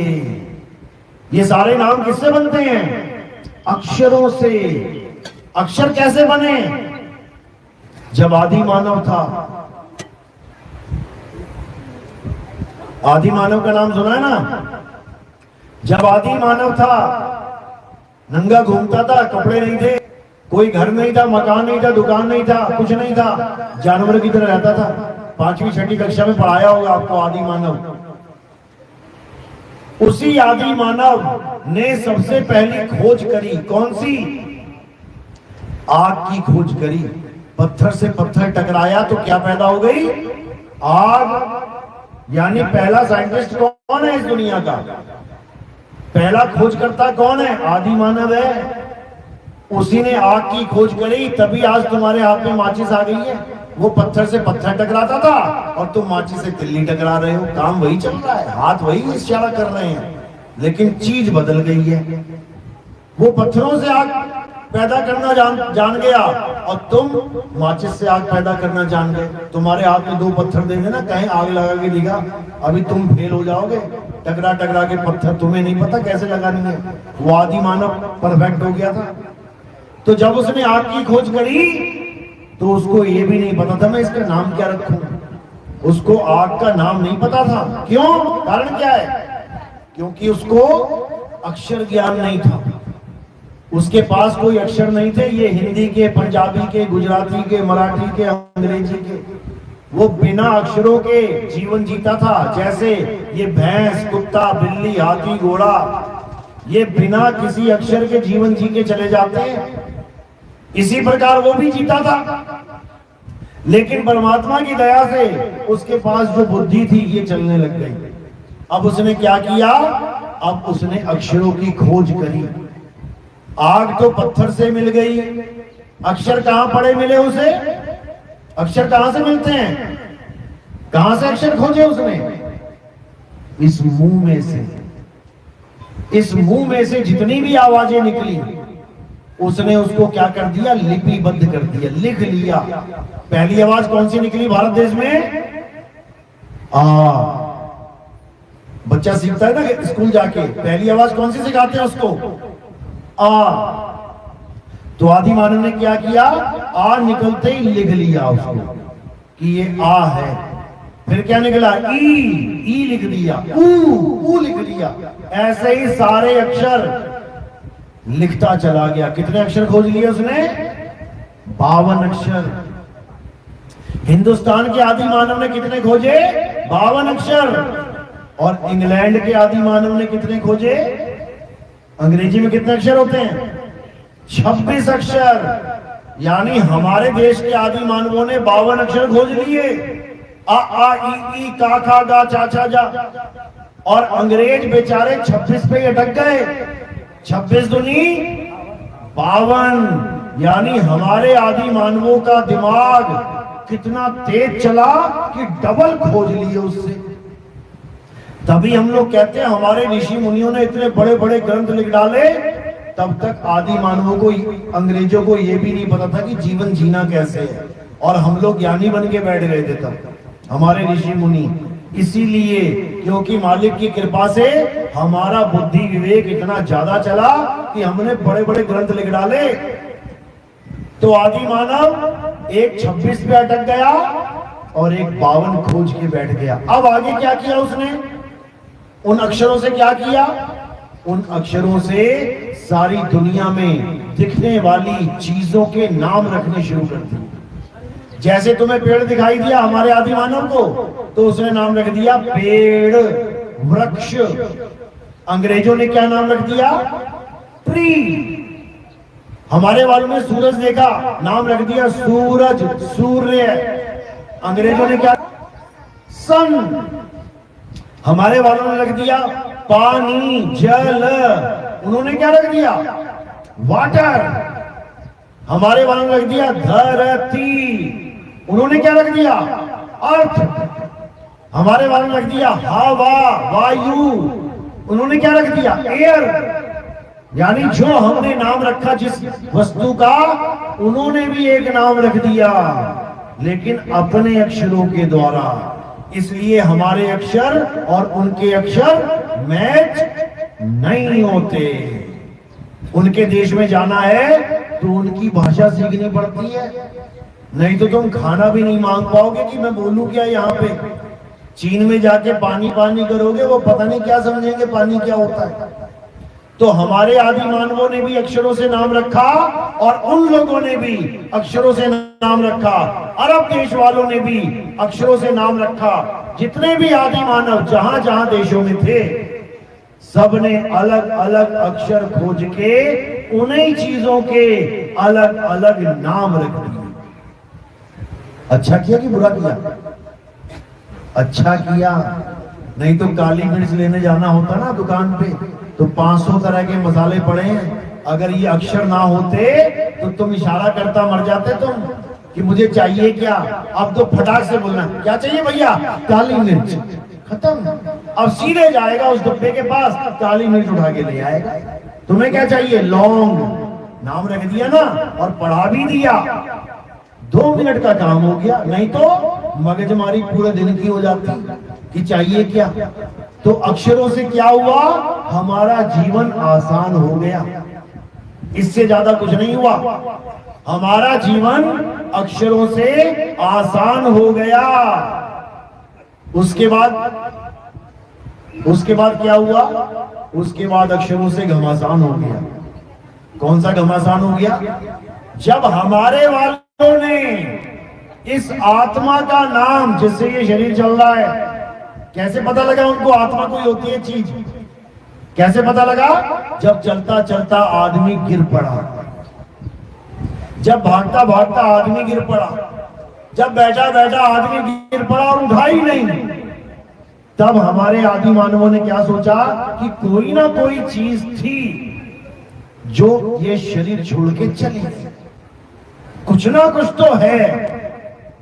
ये सारे नाम किससे बनते हैं? अक्षरों से। अक्षर कैसे बने? जब आदि मानव था, आदि मानव का नाम सुना है ना? जब आदि मानव था, नंगा घूमता था, कपड़े नहीं थे, कोई घर नहीं था, मकान नहीं था, दुकान नहीं था, कुछ नहीं था, जानवर की तरह रहता था। 5वीं 6ठी कक्षा में पढ़ाया होगा आपको आदि मानव। उसी आदि मानव ने सबसे पहली खोज करी। कौन सी? आग की खोज करी। पत्थर से पत्थर टकराया तो क्या पैदा हो गई? आग। यानी पहला साइंटिस्ट कौन है इस दुनिया का? पहला खोजकर्ता कौन है? आदि मानव है। उसी ने आग की खोज करी, तभी आज तुम्हारे हाथ में माचिस आ गई है। वो पत्थर से पत्थर टकराता था और तुम माचिस से तिल्ली टकरा रहे हो। काम वही चल रहा है, हाथ वही इशारा कर रहे हैं, लेकिन चीज बदल गई है। वो पत्थरों से आग पैदा करना जान गया और तुम माचिस से आग पैदा करना जान गए। तुम्हारे हाथ में 2 पत्थर देंगे ना, कहीं आग लगा के दिखा, अभी तुम फेल हो जाओगे। टकरा टकरा के पत्थर, तुम्हें नहीं पता कैसे लगानी है। वो आदि मानव परफेक्ट हो गया था। तो जब उसने आग की खोज करी तो उसको ये भी नहीं पता था मैं इसका नाम क्या रखूं। उसको आग का नाम नहीं पता था। क्यों? कारण क्या है? क्योंकि उसको अक्षर ज्ञान नहीं था। उसके पास कोई अक्षर नहीं थे। ये हिंदी के, पंजाबी के, गुजराती के, मराठी के, अंग्रेजी के, वो बिना अक्षरों के जीवन जीता था। जैसे ये भैंस, कुत्ता, बिल्ली, हाथी, घोड़ा, ये बिना किसी अक्षर के जीवन जी के चले जाते हैं, इसी प्रकार वो भी जीता था। लेकिन परमात्मा की दया से उसके पास जो बुद्धि थी ये चलने लग गई। अब उसने क्या किया? अब उसने अक्षरों की खोज करी। आग तो पत्थर से मिल गई, अक्षर कहां पड़े मिले उसे? अक्षर कहां से मिलते हैं? कहां से अक्षर खोजे उसने? इस मुंह में से। इस मुंह में से जितनी भी आवाजें निकली उसने उसको क्या कर दिया? लिपिबद्ध कर दिया, लिख लिया। पहली आवाज कौन सी निकली भारत देश में? आ। बच्चा सीखता है ना स्कूल जाके, पहली आवाज कौन सी सिखाते हैं उसको? आ। तो आदि मानव ने क्या किया? आ निकलते ही लिख लिया उसको कि ये आ है। फिर क्या निकला? ई लिख दिया, ऊ लिख दिया। ऐसे ही सारे अक्षर लिखता चला गया। कितने अक्षर खोज लिए उसने? 52 अक्षर। हिंदुस्तान के आदि मानव ने कितने खोजे? 52 अक्षर। और इंग्लैंड के आदि मानव ने कितने खोजे? अंग्रेजी में कितने अक्षर होते हैं? 26 अक्षर। यानी हमारे देश के आदि मानवों ने 52 अक्षर खोज लिए, आ ई का खा गा चा छा जा। और अंग्रेज बेचारे 26 पे ही अटक गए। 26 दूनी 52। यानी हमारे आदि मानवों का दिमाग कितना तेज चला कि डबल खोज लिए उससे। तभी हम लोग कहते हैं हमारे ऋषि मुनियों ने इतने बड़े बड़े ग्रंथ लिख डाले, तब तक आदि मानवों को, अंग्रेजों को यह भी नहीं पता था कि जीवन जीना कैसे है। और हम लोग ज्ञानी बन के बैठ गए थे तब, हमारे ऋषि मुनि। इसीलिए क्योंकि मालिक की कृपा से हमारा बुद्धि विवेक इतना ज्यादा चला कि हमने बड़े बड़े ग्रंथ लिख डाले। तो आदि मानव एक 26 पे अटक गया और एक 52 खोज के बैठ गया। अब आगे क्या किया उसने? उन अक्षरों से क्या किया? उन अक्षरों से सारी दुनिया में दिखने वाली चीजों के नाम रखने शुरू कर दिए। जैसे तुम्हें पेड़ दिखाई दिया हमारे आदि मानव को, तो उसने नाम रख दिया पेड़, वृक्ष। अंग्रेजों ने क्या नाम रख दिया? ट्री। हमारे वालों ने सूरज देखा, नाम रख दिया सूरज, सूर्य। अंग्रेजों ने क्या? सन। हमारे वालों ने रख दिया पानी, जल। उन्होंने क्या रख दिया? वाटर। हमारे वालों ने रख दिया धरती। उन्होंने क्या रख दिया? अर्थ। हमारे वालों ने रख दिया हवा, वायु। उन्होंने क्या रख दिया? एयर। यानी जो हमने नाम रखा जिस वस्तु का, उन्होंने भी एक नाम रख दिया, लेकिन अपने अक्षरों के द्वारा। इसलिए हमारे अक्षर और उनके अक्षर मैच नहीं होते। उनके देश में जाना है तो उनकी भाषा सीखनी पड़ती है, नहीं तो तुम खाना भी नहीं मांग पाओगे कि मैं बोलूं क्या यहाँ पे। चीन में जाके पानी पानी करोगे, वो पता नहीं क्या समझेंगे पानी क्या होता है। तो हमारे आदि मानवों ने भी अक्षरों से नाम रखा और उन लोगों ने भी अक्षरों से नाम रखा। अरब देश वालों ने भी अक्षरों से नाम रखा। जितने भी आदि मानव जहां जहां देशों में थे, सबने अलग अलग अक्षर खोज के उन्हीं चीजों के अलग अलग नाम रख दिए। अच्छा किया कि बुरा किया? अच्छा किया। नहीं तो काली मिर्च लेने जाना होता ना दुकान पे, तो 500 तरह के मसाले पड़े हैं। अगर ये अक्षर ना होते तो तुम इशारा करता मर जाते तुम कि मुझे चाहिए क्या। अब तो फटाक से बोलना, क्या चाहिए भैया? काली मिर्च। खत्म। अब सीधे जाएगा उस डब्बे के पास, काली मिर्च उठा के ले आएगा। तुम्हें क्या चाहिए? लौंग। नाम रख दिया ना और पढ़ा भी दिया, 2 मिनट का काम हो गया। नहीं तो मगजमारी पूरे दिन की हो जाती कि चाहिए क्या। तो अक्षरों से क्या हुआ? हमारा जीवन आसान हो गया, इससे ज्यादा कुछ नहीं हुआ। हमारा जीवन अक्षरों से आसान हो गया। उसके बाद क्या हुआ? उसके बाद अक्षरों से घमासान हो गया। कौन सा घमासान हो गया? जब हमारे वालों ने इस आत्मा का नाम, जिससे ये शरीर चल रहा है, कैसे पता लगा उनको आत्मा कोई होती है चीज? कैसे पता लगा? जब चलता चलता आदमी गिर पड़ा, जब भागता भागता आदमी गिर पड़ा, जब बैठा बैठा आदमी गिर पड़ा और उठा ही नहीं, तब हमारे आदि मानवों ने क्या सोचा कि कोई ना कोई चीज थी जो ये शरीर छोड़ के चली गई, कुछ ना कुछ तो है।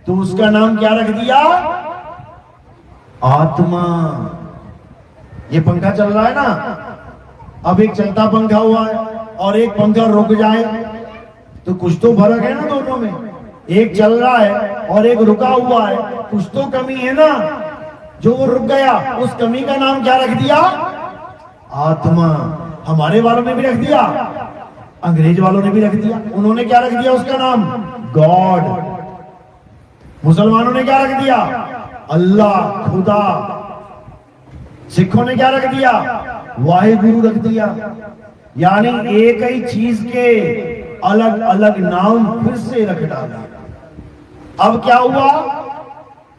तो उसका नाम क्या रख दिया? आत्मा। ये पंखा चल रहा है ना, अब एक चलता पंखा हुआ है और एक पंखा रुक जाए तो कुछ तो फर्क है ना दोनों में। एक चल रहा है और एक रुका हुआ है, कुछ तो कमी है ना। जो वो रुक गया, उस कमी का नाम क्या रख दिया? आत्मा। हमारे वालों ने भी रख दिया, अंग्रेज वालों ने भी रख दिया। उन्होंने क्या रख दिया? उसका नाम गॉड। मुसलमानों ने क्या रख दिया? अल्लाह, खुदा। सिखों ने क्या रख दिया? वाहिगुरु रख दिया। यानी एक ही चीज के अलग अलग नाम फिर से रख डाला। अब क्या हुआ?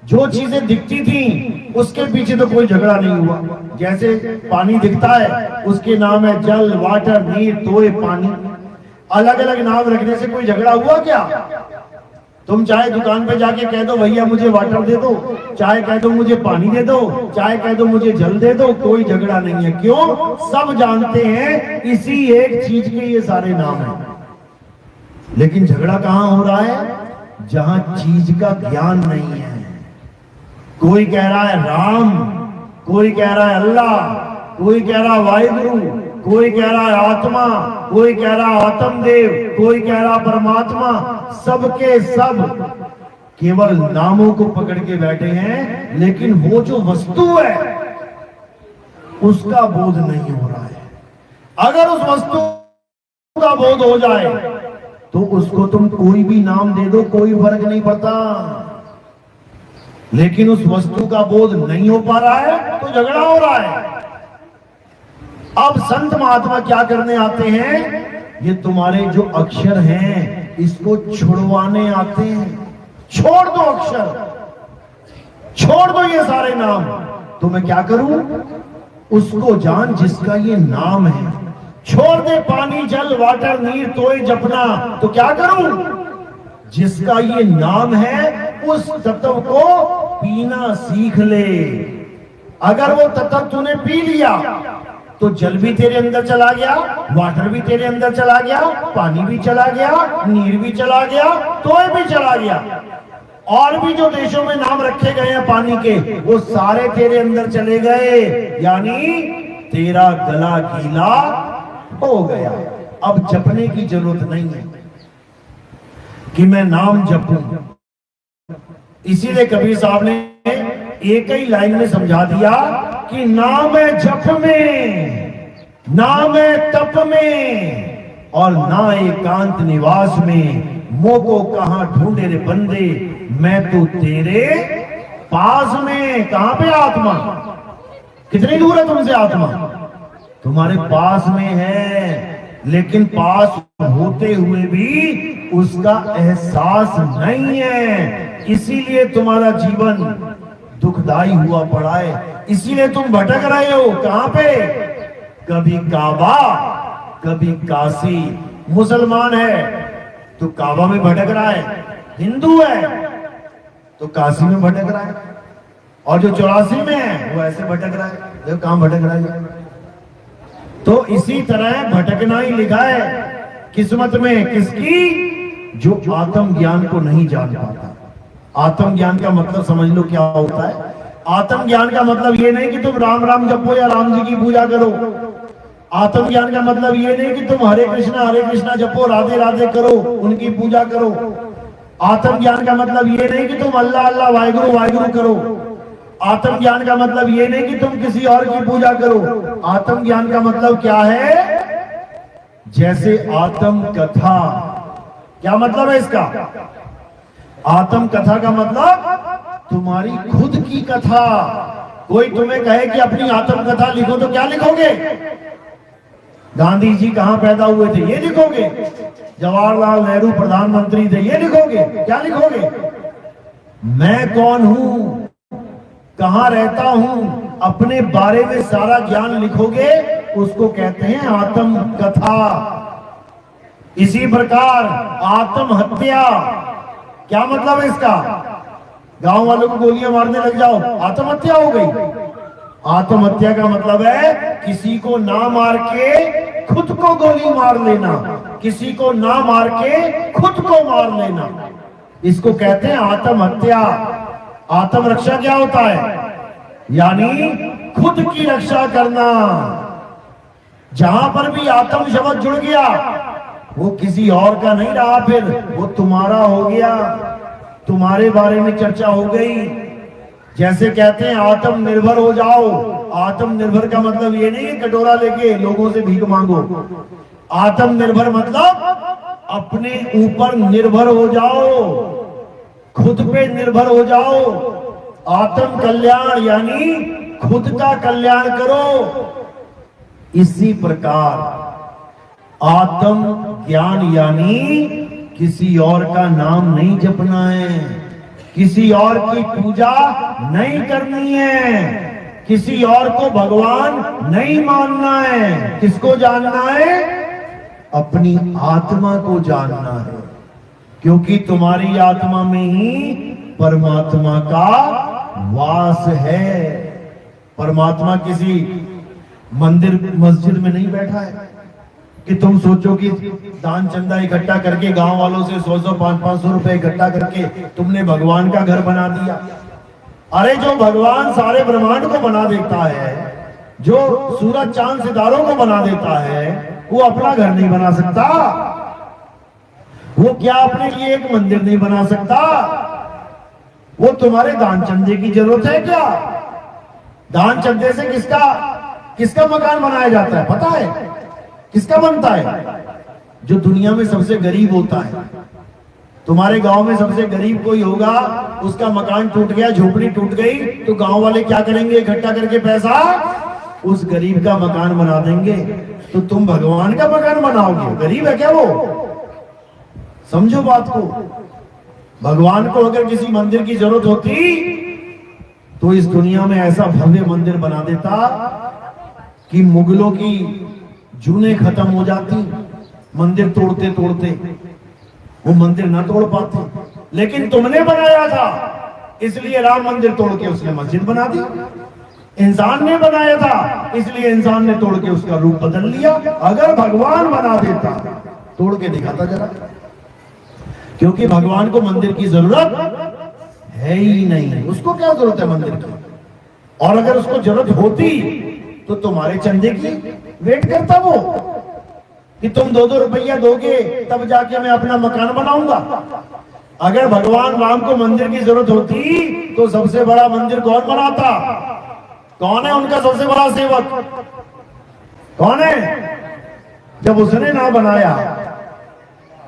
जो चीजें दिखती थी उसके पीछे तो कोई झगड़ा नहीं हुआ। जैसे पानी दिखता है उसके नाम है जल, वाटर, नीर, तोय, पानी। अलग अलग नाम रखने से कोई झगड़ा हुआ क्या? तुम चाहे दुकान पे जाके कह दो भैया मुझे वाटर दे दो, चाहे कह दो मुझे पानी दे दो, चाहे कह दो मुझे जल दे दो, कोई झगड़ा नहीं है। क्यों? सब जानते हैं इसी एक चीज के ये सारे नाम हैं। लेकिन झगड़ा कहां हो रहा है? जहां चीज का ज्ञान नहीं है। कोई कह रहा है राम, कोई कह रहा है अल्लाह, कोई कह रहा है वाहिगुरु, कोई कह रहा है आत्मा, कोई कह रहा है आत्मदेव, कोई कह रहा है परमात्मा। सबके सब केवल नामों को पकड़ के बैठे हैं, लेकिन वो जो वस्तु है उसका बोध नहीं हो रहा है। अगर उस वस्तु का बोध हो जाए तो उसको तुम कोई भी नाम दे दो, कोई फर्क नहीं पड़ता। लेकिन उस वस्तु का बोध नहीं हो पा रहा है तो झगड़ा हो रहा है। अब संत महात्मा क्या करने आते हैं? ये तुम्हारे जो अक्षर हैं इसको छुड़वाने आते हैं। छोड़ दो अक्षर, छोड़ दो ये सारे नाम। तो मैं क्या करूं? उसको जान जिसका ये नाम है। छोड़ दे पानी, जल, वाटर, नीर, तोय जपना। तो क्या करूं? जिसका ये नाम है उस तत्व को पीना सीख ले। अगर वो तत्व तूने पी लिया तो जल भी तेरे अंदर चला गया, वाटर भी तेरे अंदर चला गया, पानी भी चला गया, नीर भी चला गया, तोय भी चला गया। और भी जो देशों में नाम रखे गए हैं पानी के, वो सारे तेरे अंदर चले गए। यानी तेरा गला गीला हो गया। अब जपने की जरूरत नहीं है कि मैं नाम जपूं। इसीलिए कबीर साहब ने एक ही लाइन में समझा दिया कि नाम है जप में, नाम है तप में, और ना एकांत निवास में। मोह को कहां ढूंढे रे बंदे, मैं तो तेरे पास में। कहां पे आत्मा? कितनी दूर है तुमसे आत्मा? तुम्हारे पास में है, लेकिन पास होते हुए भी उसका एहसास नहीं है। इसीलिए तुम्हारा जीवन दुखदाई हुआ पड़ा है, इसीलिए तुम भटक रहे हो। कहां पे? कभी काबा, कभी काशी। मुसलमान है तो काबा में भटक रहा है, हिंदू है तो काशी में भटक रहा है, और जो 84 में है वो ऐसे भटक रहा है। देखो कहां भटक रहा है। तो इसी तरह भटकना ही लिखा है किस्मत में किसकी? जो आत्म ज्ञान को नहीं जान पाता। आत्म ज्ञान का मतलब समझ लो क्या होता है। आत्म ज्ञान का मतलब ये नहीं कि तुम राम राम जपो या राम जी की पूजा करो। आत्म ज्ञान का मतलब ये नहीं कि तुम हरे कृष्णा जपो, राधे राधे करो, उनकी पूजा करो। आत्म ज्ञान का मतलब ये नहीं कि तुम अल्लाह अल्लाह वाहिगुरु वाहिगुरु करो। आत्म ज्ञान का मतलब ये नहीं कि तुम किसी और की पूजा करो। आत्म ज्ञान का मतलब क्या है? जैसे आत्म कथा। क्या मतलब है इसका? आत्म कथा का मतलब तुम्हारी खुद की कथा। कोई तुम्हें कहे कि अपनी आत्म कथा लिखो तो क्या लिखोगे? गांधी जी कहां पैदा हुए थे ये लिखोगे? जवाहरलाल नेहरू प्रधानमंत्री थे ये लिखोगे? क्या लिखोगे? मैं कौन हूं, कहां रहता हूं, अपने बारे में सारा ज्ञान लिखोगे, उसको कहते हैं आत्म कथा। इसी प्रकार आत्महत्या, क्या मतलब है इसका? गांव वालों को गोलियां मारने लग जाओ, आत्महत्या हो गई। आत्महत्या का मतलब है किसी को ना मार के खुद को गोली मार लेना, किसी को ना मार के खुद को मार लेना, इसको कहते हैं आत्महत्या। आत्मरक्षा क्या होता है? यानी खुद की रक्षा करना। जहां पर भी आत्म शब्द जुड़ गया वो किसी और का नहीं रहा, फिर वो तुम्हारा हो गया, तुम्हारे बारे में चर्चा हो गई। जैसे कहते हैं आत्मनिर्भर हो जाओ। आत्मनिर्भर का मतलब ये नहीं है कटोरा लेके लोगों से भीख मांगो। आत्मनिर्भर मतलब अपने ऊपर निर्भर हो जाओ, खुद पे निर्भर हो जाओ। आत्म कल्याण यानी खुद का कल्याण करो। इसी प्रकार आत्म ज्ञान यानी किसी और का नाम नहीं जपना है, किसी और की पूजा नहीं करनी है, किसी और को भगवान नहीं मानना है। किसको जानना है? अपनी आत्मा को जानना है, क्योंकि तुम्हारी आत्मा में ही परमात्मा का वास है। परमात्मा किसी मंदिर मस्जिद में नहीं बैठा है कि तुम सोचो कि दान चंदा इकट्ठा करके गांव वालों से 100-100 500-500 रुपए इकट्ठा करके तुमने भगवान का घर बना दिया। अरे जो भगवान सारे ब्रह्मांड को बना देता है, जो सूरज चांद सितारों को बना देता है, वो अपना घर नहीं बना सकता? वो क्या अपने लिए एक मंदिर नहीं बना सकता? वो तुम्हारे दान चंदे की जरूरत है क्या? दान चंदे से किसका मकान बनाया जाता है पता है? किसका बनता है? जो दुनिया में सबसे गरीब होता है। तुम्हारे गांव में सबसे गरीब कोई होगा, उसका मकान टूट गया, झोपड़ी टूट गई, तो गांव वाले क्या करेंगे? इकट्ठा करके पैसा उस गरीब का मकान बना देंगे। तो तुम भगवान का मकान बनाओगे? गरीब है क्या वो? समझो बात को। भगवान को अगर किसी मंदिर की जरूरत होती तो इस दुनिया में ऐसा भव्य मंदिर बना देता कि मुगलों की जूने खत्म हो जाती, मंदिर तोड़ते तोड़ते वो मंदिर ना तोड़ पाते। लेकिन तुमने बनाया था, इसलिए राम मंदिर तोड़ के उसने मस्जिद बना दी। इंसान ने बनाया था, इसलिए इंसान ने तोड़ के उसका रूप बदल लिया। अगर भगवान बना देता, तोड़ के दिखाता जरा, क्योंकि भगवान को मंदिर की जरूरत है ही नहीं। उसको क्या जरूरत है मंदिर की? और अगर उसको जरूरत होती तो तुम्हारे चंदे की वेट करता वो कि तुम 2-2 रुपया दोगे तब जाके मैं अपना मकान बनाऊंगा। अगर भगवान राम को मंदिर की जरूरत होती तो सबसे बड़ा मंदिर कौन बनाता? कौन है उनका सबसे बड़ा सेवक? कौन है? जब उसने ना बनाया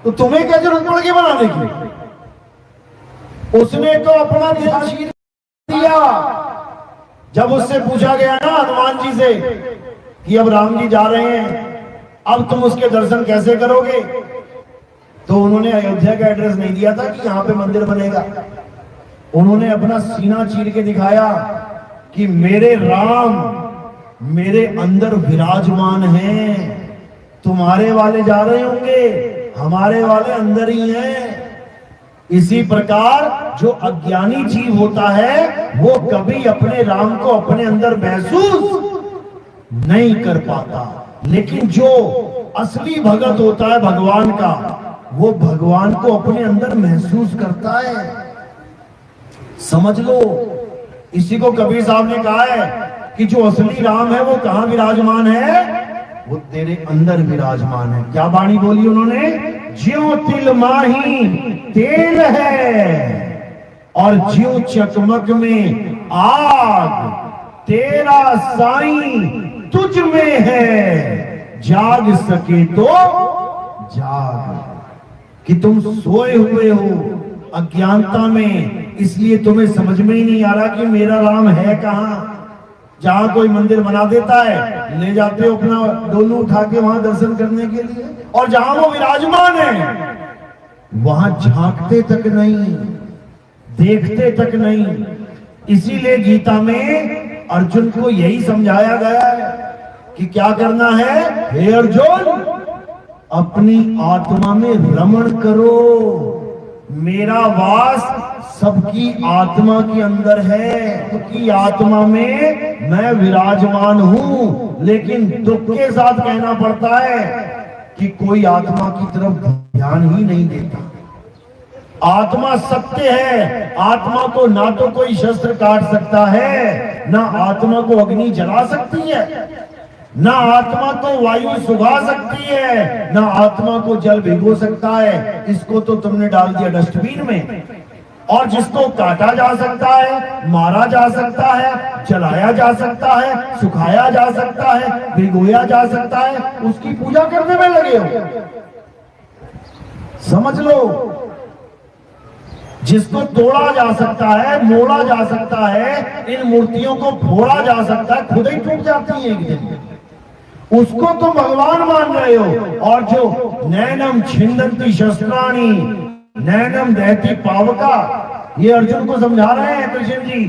तो तुम्हें क्या जरूरत पड़ गई बनाने की? उसने तो अपना शीर दिया। जब उससे पूछा गया ना हनुमान जी से कि अब राम जी जा रहे हैं, अब तुम उसके दर्शन कैसे करोगे, तो उन्होंने अयोध्या का एड्रेस नहीं दिया था कि यहां पे मंदिर बनेगा। उन्होंने अपना सीना चीर के दिखाया कि मेरे राम मेरे अंदर विराजमान हैं। तुम्हारे वाले जा रहे होंगे, हमारे वाले अंदर ही हैं। इसी प्रकार जो अज्ञानी जीव होता है वो कभी अपने राम को अपने अंदर महसूस नहीं कर पाता, लेकिन जो असली भगत होता है भगवान का, वो भगवान को अपने अंदर महसूस करता है। समझ लो, इसी को कबीर साहब ने कहा है कि जो असली राम है वो कहां विराजमान है? वो तेरे अंदर विराजमान है। क्या वाणी बोली उन्होंने? ज्यों तिल माही तेल है और ज्यों चकमक में आग, तेरा साईं तुझ में है, जाग सके तो जाग। कि तुम सोए हुए हो अज्ञानता में, इसलिए तुम्हें समझ में ही नहीं आ रहा कि मेरा राम है कहां। जहां कोई मंदिर बना देता है, ले जाते हो अपना डोलू उठा के वहां दर्शन करने के लिए, और जहां वो विराजमान है वहां झांकते तक नहीं, देखते तक नहीं। इसीलिए गीता में अर्जुन को यही समझाया गया है कि क्या करना है? हे अर्जुन, अपनी आत्मा में रमण करो। मेरा वास सबकी आत्मा के अंदर है, सबकी आत्मा में मैं विराजमान हूं। लेकिन दुख के साथ कहना पड़ता है कि कोई आत्मा की तरफ ध्यान ही नहीं देता। आत्मा सत्य है, आत्मा को ना तो कोई शस्त्र काट सकता है, ना आत्मा को अग्नि जला सकती है, ना आत्मा को वायु सुखा सकती है, ना आत्मा को जल भिगो सकता है। इसको तो तुमने डाल दिया डस्टबिन में। और जिसको काटा जा सकता है, मारा जा सकता है, जलाया जा सकता है, सुखाया जा सकता है, भिगोया जा सकता है, उसकी पूजा करने में लगे हो। समझ लो, जिसको तोड़ा जा सकता है, मोड़ा जा सकता है, इन मूर्तियों को फोड़ा जा सकता है, खुद ही टूट जाती है एक दिन। उसको तो भगवान मान रहे हो। और जो नैनम छिंदंती शस्त्राणी नैनम दहती पावका, ये अर्जुन को समझा रहे हैं कृष्ण जी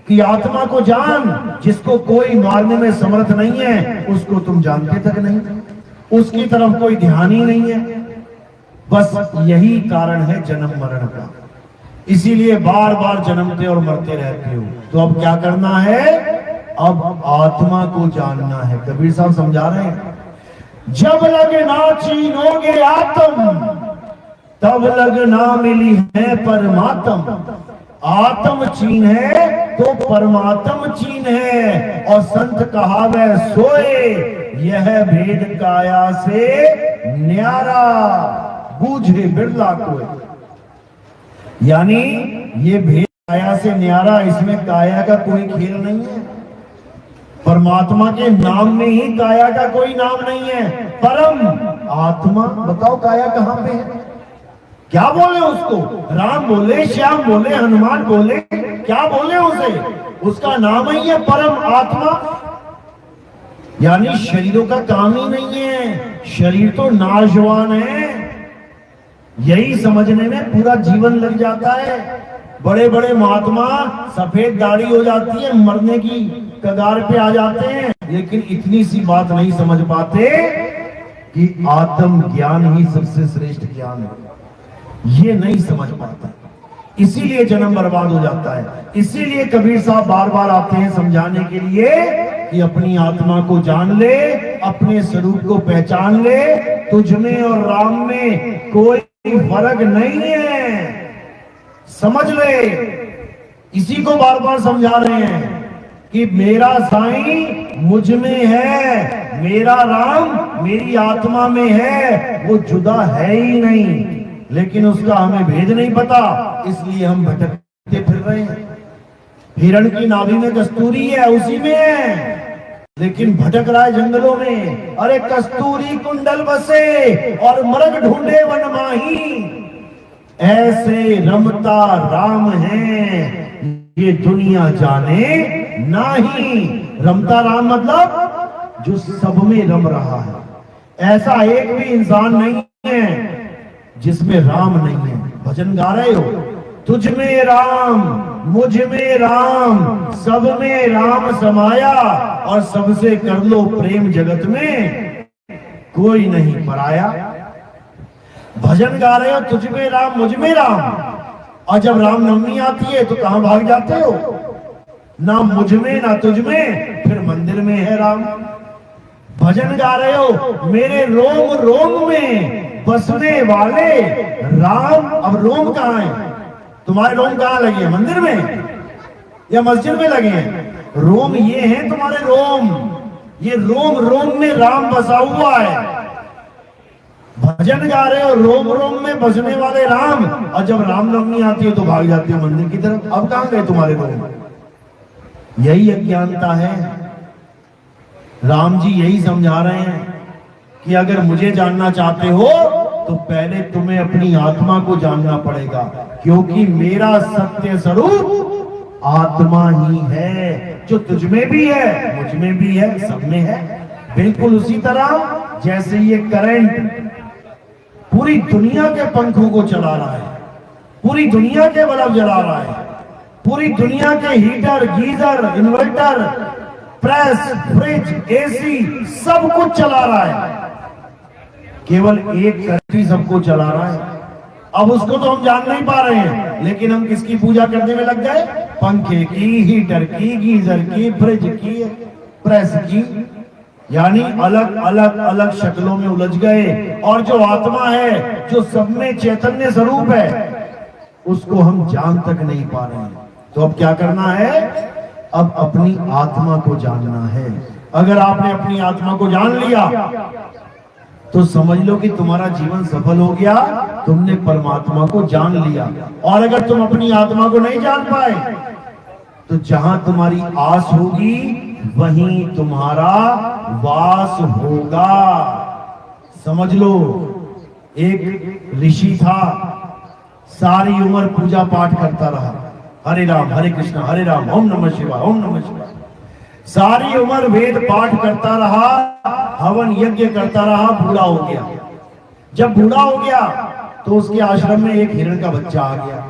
कि आत्मा को जान, जिसको कोई मारने में समर्थ नहीं है उसको तुम जानते तक नहीं, उसकी तरफ कोई ध्यान ही नहीं है। बस यही कारण है जन्म मरण का, इसीलिए बार बार जन्मते और मरते रहते हो। तो अब क्या करना है? अब आत्मा को जानना है। कबीर साहब समझा रहे हैं, जब लग ना चीनोगे आत्म, तब लग ना मिली है परमात्म। आत्म चीन है तो परमात्म चीन है। और संत कहावे सोए, यह भेद काया से न्यारा, बूझे बिरला कोई। यानी ये भेद काया से न्यारा, इसमें काया का कोई खेल नहीं है। परमात्मा के नाम में ही काया का कोई नाम नहीं है। परम आत्मा, बताओ काया कहां पे है? क्या बोले उसको? राम बोले, श्याम बोले, हनुमान बोले, क्या बोले उसे? उसका नाम ही है परम आत्मा। यानी शरीरों का काम ही नहीं है, शरीर तो नाशवान है। यही समझने में पूरा जीवन लग जाता है। बड़े बड़े महात्मा सफेद दाढ़ी हो जाती है, मरने की कगार पे आ जाते हैं, लेकिन इतनी सी बात नहीं समझ पाते कि आत्म ज्ञान ही सबसे श्रेष्ठ ज्ञान है। ये नहीं समझ पाता, इसीलिए जन्म बर्बाद हो जाता है। इसीलिए कबीर साहब बार बार आते हैं समझाने के लिए कि अपनी आत्मा को जान ले, अपने स्वरूप को पहचान ले। तुझ में और राम में कोई फर्क नहीं है, समझ ले। इसी को बार बार समझा रहे हैं कि मेरा साईं मुझ में है, मेरा राम मेरी आत्मा में है, वो जुदा है ही नहीं। लेकिन उसका हमें भेद नहीं पता, इसलिए हम भटकते फिर रहे हैं। हिरण की नाभि में कस्तूरी है, उसी में है, लेकिन भटक रहा है जंगलों में। अरे कस्तूरी कुंडल बसे और मृग ढूंढे वन माही, ऐसे रमता राम है ये दुनिया जाने नाही। रमता राम मतलब जो सब में रम रहा है। ऐसा एक भी इंसान नहीं है जिसमें राम नहीं है। भजन गा रहे हो, तुझ में राम, मुझ में राम, सब में राम समाया, और सबसे कर लो प्रेम जगत में कोई नहीं पराया। भजन गा रहे हो, तुझ में राम, मुझ में राम, और जब रामनवमी आती है तो कहां भाग जाते हो? ना मुझ में ना तुझ में, फिर मंदिर में है राम। भजन गा रहे हो, मेरे रोम रोम में बसने वाले राम। अब रोम कहां है? तुम्हारे रोम कहां लगे हैं? मंदिर में या मस्जिद में लगे हैं? रोम ये हैं तुम्हारे रोम, ये रोम रोम में राम बसा हुआ है। भजन गा रहे हो, रोम रोम में बसने वाले राम, और जब रामनवमी आती है तो भाग जाते हो मंदिर की तरफ। अब कहां गए तुम्हारे रोम? यही अज्ञानता है। राम जी यही समझा रहे हैं कि अगर मुझे जानना चाहते हो तो पहले तुम्हें अपनी आत्मा को जानना पड़ेगा, क्योंकि मेरा सत्य स्वरूप आत्मा ही है, जो तुझ में भी है, मुझ में भी है, सब में है। बिल्कुल उसी तरह जैसे ये करंट पूरी दुनिया के पंखों को चला रहा है, पूरी दुनिया के बल्ब जला रहा है, पूरी दुनिया के heater, geyser, inverter, press, fridge, AC सब कुछ चला रहा है। केवल एक करंट ही सबको चला रहा है। अब उसको तो हम जान नहीं पा रहे हैं, लेकिन हम किसकी पूजा करने में लग गए? पंखे की, हीटर की, गीजर की, फ्रिज की, प्रेस की। यानी अलग अलग अलग शक्लों में उलझ गए। और जो आत्मा है, जो सब में चैतन्य स्वरूप है, उसको हम जान तक नहीं पा रहे हैं। तो अब क्या करना है? अब अपनी आत्मा को जानना है। अगर आपने अपनी आत्मा को जान लिया तो समझ लो कि तुम्हारा जीवन सफल हो गया, तुमने परमात्मा को जान लिया। और अगर तुम अपनी आत्मा को नहीं जान पाए तो जहां तुम्हारी आस होगी वहीं तुम्हारा वास होगा। समझ लो, एक ऋषि था, सारी उम्र पूजा पाठ करता रहा, हरे राम हरे कृष्ण हरे राम ओम नमः शिवाय ओम नमः शिवाय। सारी उम्र वेद पाठ करता रहा, हवन यज्ञ करता रहा, बूढ़ा हो गया। जब बूढ़ा हो गया तो उसके आश्रम में एक हिरण का बच्चा आ गया।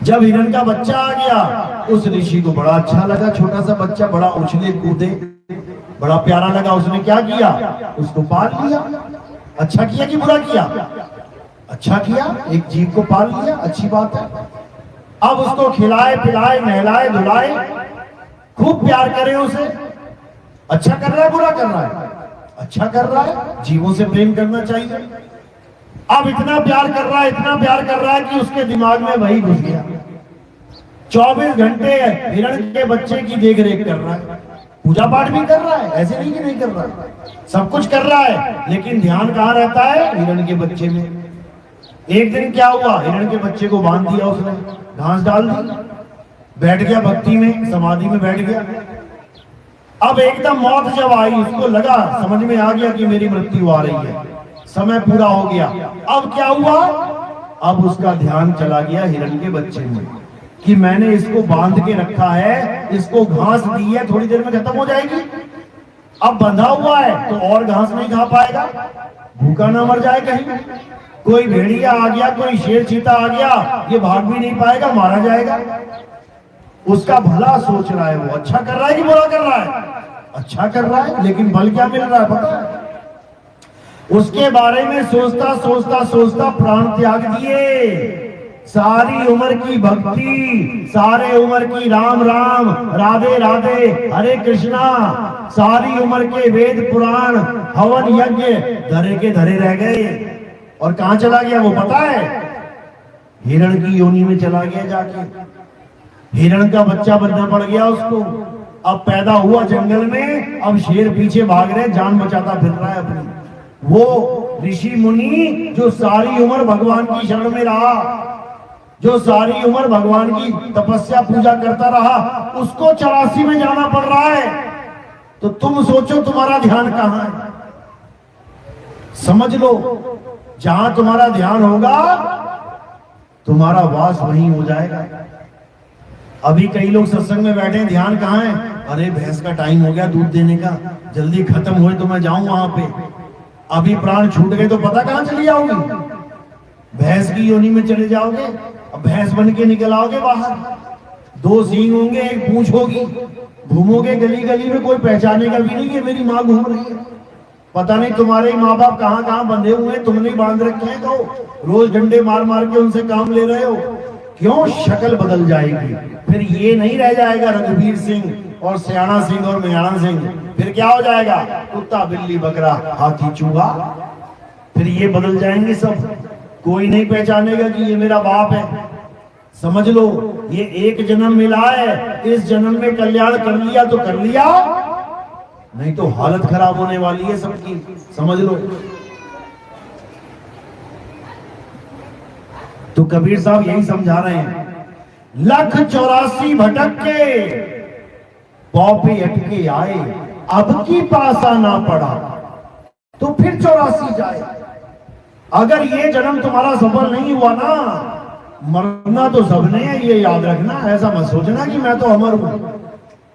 जब हिरण का बच्चा आ गया उस ऋषि को बड़ा अच्छा लगा, छोटा सा बच्चा बड़ा उछले कूदे, बड़ा प्यारा लगा। उसने क्या किया, उसको पाल लिया। अच्छा किया कि बुरा किया? अच्छा किया, एक जीव को पाल लिया, अच्छी बात है। अब उसको खिलाए पिलाए नहलाए धुलाए, खूब प्यार करें उसे। अच्छा कर रहा है बुरा कर रहा है? अच्छा कर रहा है, जीवों से प्रेम करना चाहिए। अब इतना प्यार कर रहा है, इतना प्यार कर रहा है कि उसके दिमाग में वही घुस गया। 24 घंटे हिरण के बच्चे की देख रेख कर रहा है, पूजा पाठ भी कर रहा है, ऐसे नहीं कि नहीं कर रहा है, सब कुछ कर रहा है, लेकिन ध्यान कहाँ रहता है? हिरण के बच्चे में। एक दिन क्या हुआ, हिरण के बच्चे को बांध दिया उसने, घास डाल दी, बैठ गया भक्ति में, समाधि में बैठ गया। अब एकदम मौत जब आई, उसको लगा, समझ में आ गया कि मेरी मृत्यु आ रही है, समय पूरा हो गया। अब क्या हुआ, अब उसका ध्यान चला गया हिरण के बच्चे में कि मैंने इसको बांध के रखा है, इसको घास दी है, थोड़ी देर में खत्म हो जाएगी। अब बंधा हुआ है तो और घास नहीं खा पाएगा, भूखा ना मर जाए कहीं। कोई भेड़िया आ गया, कोई शेर चीता आ गया, ये भाग भी नहीं पाएगा, मारा जाएगा। उसका भला सोच रहा है वो, अच्छा कर रहा है कि बुरा कर रहा है? अच्छा कर रहा है, लेकिन फल क्या मिल रहा है पता है? उसके बारे में सोचता सोचता सोचता प्राण त्याग दिए। सारी उम्र की भक्ति, सारे उम्र की राम राम राधे राधे हरे कृष्णा, सारी उम्र के वेद पुराण हवन यज्ञ धरे के धरे रह गए। और कहां चला गया वो पता है? हिरण की योनि में चला गया जाके। हिरण का बच्चा बनना पड़ गया उसको। अब पैदा हुआ जंगल में, अब शेर पीछे भाग रहे, जान बचाता फिर रहा है अपनी। वो ऋषि मुनि जो सारी उम्र भगवान की शरण में रहा, जो सारी उम्र भगवान की तपस्या पूजा करता रहा, उसको 84 में जाना पड़ रहा है। तो तुम सोचो तुम्हारा ध्यान कहां है? समझ लो, जहां तुम्हारा ध्यान होगा तुम्हारा वास वहीं हो जाएगा। अभी कई लोग सत्संग में बैठे हैं, ध्यान कहां है? अरे भैंस का टाइम हो गया दूध देने का, जल्दी खत्म हुए तो मैं जाऊं वहां पे। अभी प्राण छूट गए तो पता कहां चली जाओगी? भैंस की योनि में चले जाओगे। अब भैंस बन के निकल आओगे बाहर, 2 सींग होंगे, 1 पूंछ होगी, घूमोगे गली गली में, कोई पहचानेगा भी नहीं कि मेरी माँ घूम रही है। पता नहीं तुम्हारे माँ बाप कहाँ कहाँ बंधे हुए हैं, तुमने बांध रखे हैं, तो रोज डंडे मार मार के उनसे काम ले रहे हो। क्यों? शक्ल बदल जाएगी, फिर ये नहीं रह जाएगा रघुवीर सिंह और सियाना सिंह और मियाना सिंह। फिर क्या हो जाएगा? कुत्ता बिल्ली बकरा हाथी चूहा। फिर ये बदल जाएंगे सब, कोई नहीं पहचानेगा कि ये मेरा बाप है। समझ लो, ये एक जन्म मिला है, इस जन्म में कल्याण कर लिया तो कर लिया, नहीं तो हालत खराब होने वाली है सबकी, समझ लो। तो कबीर साहब यही समझा रहे हैं, 184 भटक के पौपे अटके आए, अब की पासा ना पड़ा तो फिर 84 जाए। अगर ये जन्म तुम्हारा सफल नहीं हुआ ना, मरना तो सबने है, ये याद रखना। ऐसा मत सोचना कि मैं तो अमर हूं,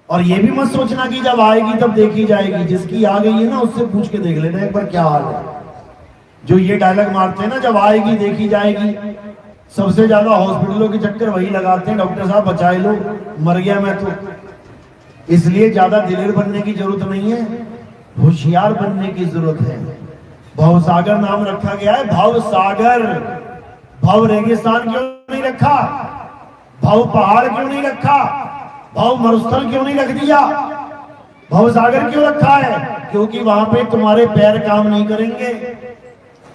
और ये भी मत सोचना कि जब आएगी तब देखी जाएगी। जिसकी आ गई है ना, उससे पूछ के देख लेना एक बार क्या हाल है। जो ये डायलॉग मारते हैं ना, जब आएगी देखी जाएगी, सबसे ज्यादा हॉस्पिटलों के चक्कर वही लगाते हैं, डॉक्टर साहब बचाए लो, मर गया मैं तो। इसलिए ज्यादा दिलेर बनने की जरूरत नहीं है, होशियार बनने की जरूरत है। भवसागर नाम रखा गया है, भवसागर। भव रेगिस्तान क्यों नहीं रखा? भव पहाड़ क्यों नहीं रखा? भव मरुस्थल क्यों नहीं रख दिया? भवसागर क्यों रखा है? क्योंकि वहां पे तुम्हारे पैर काम नहीं करेंगे।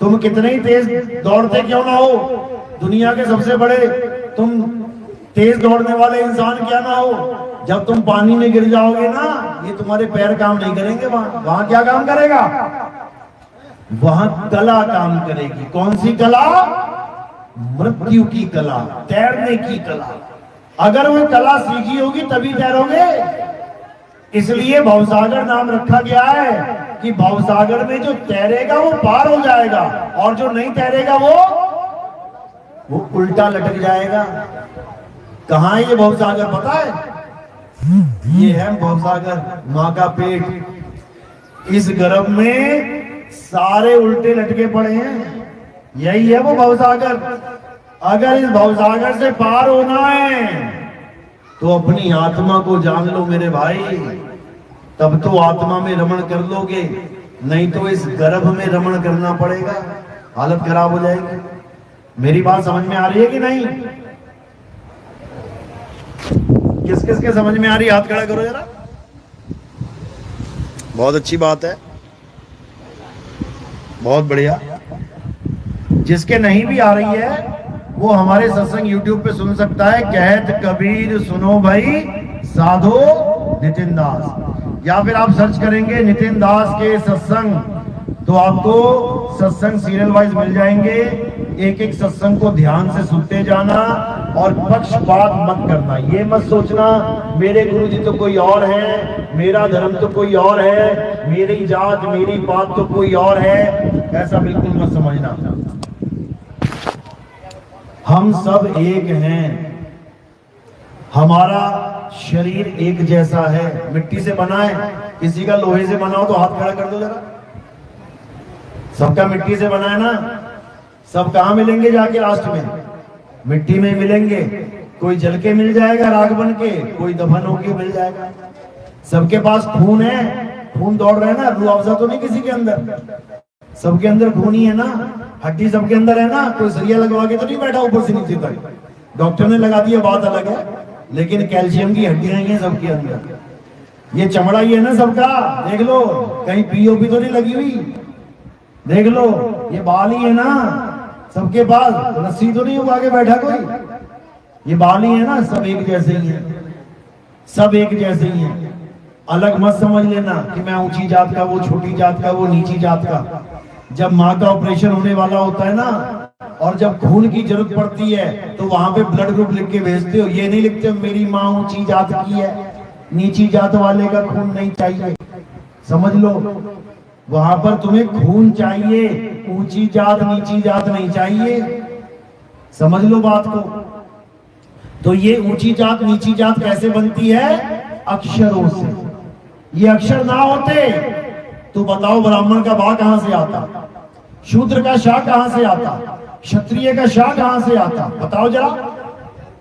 तुम कितने ही तेज दौड़ते क्यों ना हो, दुनिया के सबसे बड़े तुम तेज दौड़ने वाले इंसान क्या ना हो, जब तुम पानी में गिर जाओगे ना, ये तुम्हारे पैर काम नहीं करेंगे। वहां क्या काम करेगा? वहां कला काम करेगी। कौन सी कला? मृत्यु की कला, तैरने की कला। अगर वो कला सीखी होगी तभी तैरोगे। इसलिए भवसागर नाम रखा गया है कि भवसागर में जो तैरेगा वो पार हो जाएगा, और जो नहीं तैरेगा वो उल्टा लटक जाएगा। कहां है ये भवसागर पता है? ये है भवसागर, माँ का पेट। इस गर्भ में सारे उल्टे लटके पड़े हैं, यही है वो भवसागर। अगर इस भवसागर से पार होना है तो अपनी आत्मा को जान लो मेरे भाई, तब तो आत्मा में रमण कर लोगे, नहीं तो इस गर्भ में रमण करना पड़ेगा, हालत खराब हो जाएगी। मेरी बात समझ में आ रही है कि नहीं? किस किस के समझ में आ रही है? हाथ खड़ा करो जरा। बहुत अच्छी बात है, बहुत बढ़िया। जिसके नहीं भी आ रही है वो हमारे सत्संग YouTube पे सुन सकता है। कहत कबीर सुनो भाई साधो नितिन दास, या फिर आप सर्च करेंगे नितिन दास के सत्संग तो आपको सत्संग सीरियल वाइज मिल जाएंगे। एक एक सत्संग को ध्यान से सुनते जाना और पक्षपात मत करना। ये मत सोचना मेरे गुरु जी तो कोई और है, मेरा धर्म तो कोई और है, मेरी जात मेरी बात तो कोई और है, ऐसा बिल्कुल मत समझना। हम सब एक हैं, हमारा शरीर एक जैसा है, मिट्टी से बना है, किसी का लोहे से बना हो तो हाथ खड़ा कर दो जरा। सबका मिट्टी से बना है ना। सब कहां मिलेंगे जाके लास्ट में? मिट्टी में मिलेंगे। कोई जल के मिल जाएगा राख बन के, कोई दफन होके मिल जाएगा। सबके पास खून है, खून दौड़ रहा है ना, रूह अफ़ज़ा तो नहीं किसी के अंदर, सबके अंदर खून ही है ना। हड्डी सबके अंदर है ना, कोई सरिया लगवा के तो नहीं बैठा ऊपर से नीचे तक, डॉक्टर ने लगा दिया बात अलग है, लेकिन कैल्शियम की हड्डियां ही हैं सबके अंदर। ये चमड़ा ही है ना सबका, देख लो कहीं पीओपी तो नहीं लगी हुई, देख लो ये बाल ही है ना सबके पास, रस्सी तो नहीं उगा के बैठा कोई, ये बाल ही है ना। सब एक जैसे ही है, सब एक जैसे ही है। अलग मत समझ लेना कि मैं ऊंची जात का, वो छोटी जात का, वो नीची जात का। जब माँ का ऑपरेशन होने वाला होता है ना और जब खून की जरूरत पड़ती है तो वहां पे ब्लड ग्रुप लिख के भेजते हो, ये नहीं लिखते मेरी माँ ऊंची जात की है, नीची जात वाले का खून नहीं चाहिए। समझ लो, वहां पर तुम्हें खून चाहिए, ऊंची जात नीची जात नहीं चाहिए। समझ लो बात को। तो ये ऊंची जात नीची जात कैसे बनती है? अक्षरों से। ये अक्षर ना होते तो बताओ ब्राह्मण का बा कहां से आता, शूद्र का शाह कहां से आता, क्षत्रिय का शाह कहां से आता? बताओ जरा।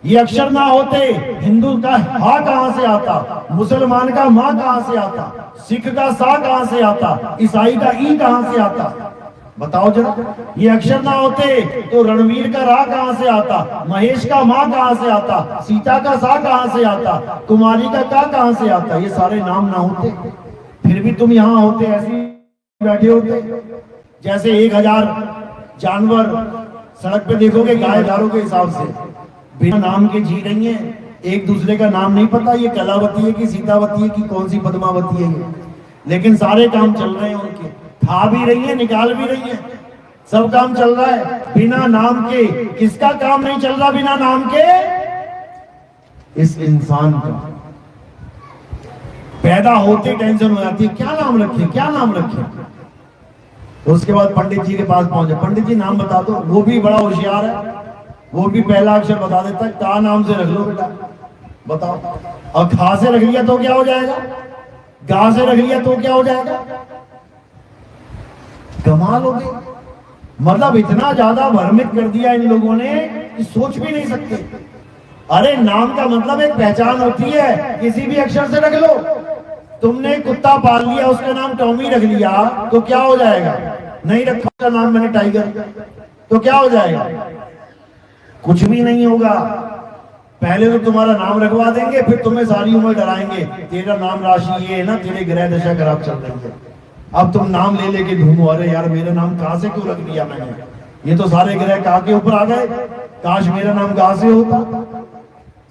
ये अक्षर ना होते हिंदू का हा कहां से आता, मुसलमान का मां कहां से आता, सिख का सा कहां से आता, ईसाई का ई कहां से आता? बताओ जरा। ये अक्षर ना होते तो रणवीर का रा कहां से आता, महेश का मां कहां से आता, सीता का सा कहां से आता, कुमारी का का कहां से आता? ये सारे नाम ना होते फिर भी तुम यहां होते, ऐसे बैठे होते। जैसे 1000 जानवर सड़क पे देखोगे गाय दारों के हिसाब से, बिना नाम के जी रही हैं, एक दूसरे का नाम नहीं पता, ये कलावती है कि सीतावती है कि कौन सी पद्मावती है ये, लेकिन सारे काम चल रहे हैं उनके, खा भी रही है निकाल भी रही है, सब काम चल रहा है बिना नाम के। किसका काम नहीं चल रहा बिना नाम के? इस इंसान का। पैदा होते टेंशन हो जाती है, क्या नाम रखे, क्या नाम रखे। तो उसके बाद पंडित जी के पास पहुंचे, पंडित जी नाम बता दो। वो भी बड़ा होशियार है, वो भी पहला अक्षर बता देता है, का नाम से रख लो बेटा, बताओ। और खा से रख लिया तो क्या हो जाएगा, गा से रख लिया तो क्या हो जाएगा? कमाल हो गई। मतलब इतना ज्यादा भ्रमित कर दिया इन लोगों ने कि सोच भी नहीं सकते। अरे नाम का मतलब एक पहचान होती है, किसी भी अक्षर से रख लो। तुमने कुत्ता पाल लिया, उसका नाम टॉमी रख लिया तो क्या हो जाएगा? नहीं रखा उसका नाम मैंने टाइगर, तो क्या हो जाएगा? कुछ भी नहीं होगा। पहले तो तुम्हारा नाम रखवा देंगे, फिर तुम्हें सारी उम्र डराएंगे, तेरा नाम राशि ये है ना, तेरे ग्रह दशा खराब चल रही है। अब तुम नाम ले लेके घूमो, अरे यार मेरा नाम कहां से क्यों रख दिया मैंने, ये तो सारे ग्रह कहा के ऊपर आ गए, काश मेरा नाम गा से होता।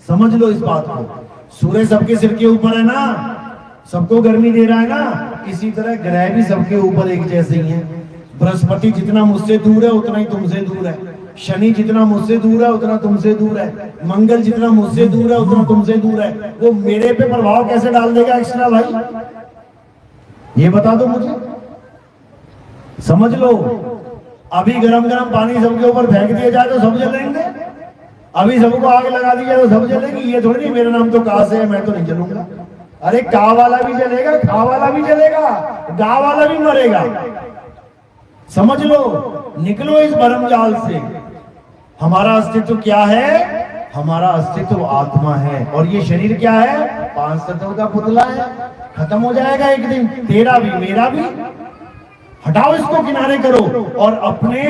समझ लो इस बात को। सूर्य सबके सिर के ऊपर है ना, सबको गर्मी दे रहा है ना, इसी तरह ग्रह भी सबके ऊपर एक जैसे ही हैं। बृहस्पति जितना मुझसे दूर है उतना ही तुमसे दूर है, शनि जितना मुझसे दूर है उतना तुमसे दूर है, मंगल जितना मुझसे दूर है उतना तुमसे दूर है। वो मेरे पे प्रभाव कैसे डाल देगा एक्स्ट्रा भाई, ये बता दो मुझे। समझ लो, अभी गरम गरम पानी सबके ऊपर फेंक दिया जाए तो सब जलेंगे, अभी सबको आग लगा दी जाए तो सब जलेंगे। ये थोड़ी नहीं मेरा नाम तो का से है मैं तो नहीं जलूंगा। अरे का वाला भी जलेगा, खा वाला भी जलेगा, गा वाला भी मरेगा। समझ लो, निकलो इस भरम जाल से। हमारा अस्तित्व क्या है? हमारा अस्तित्व आत्मा है। और ये शरीर क्या है? 5 तत्वों का पुतला है, खत्म हो जाएगा एक दिन, तेरा भी मेरा भी। हटाओ इसको, किनारे करो और अपने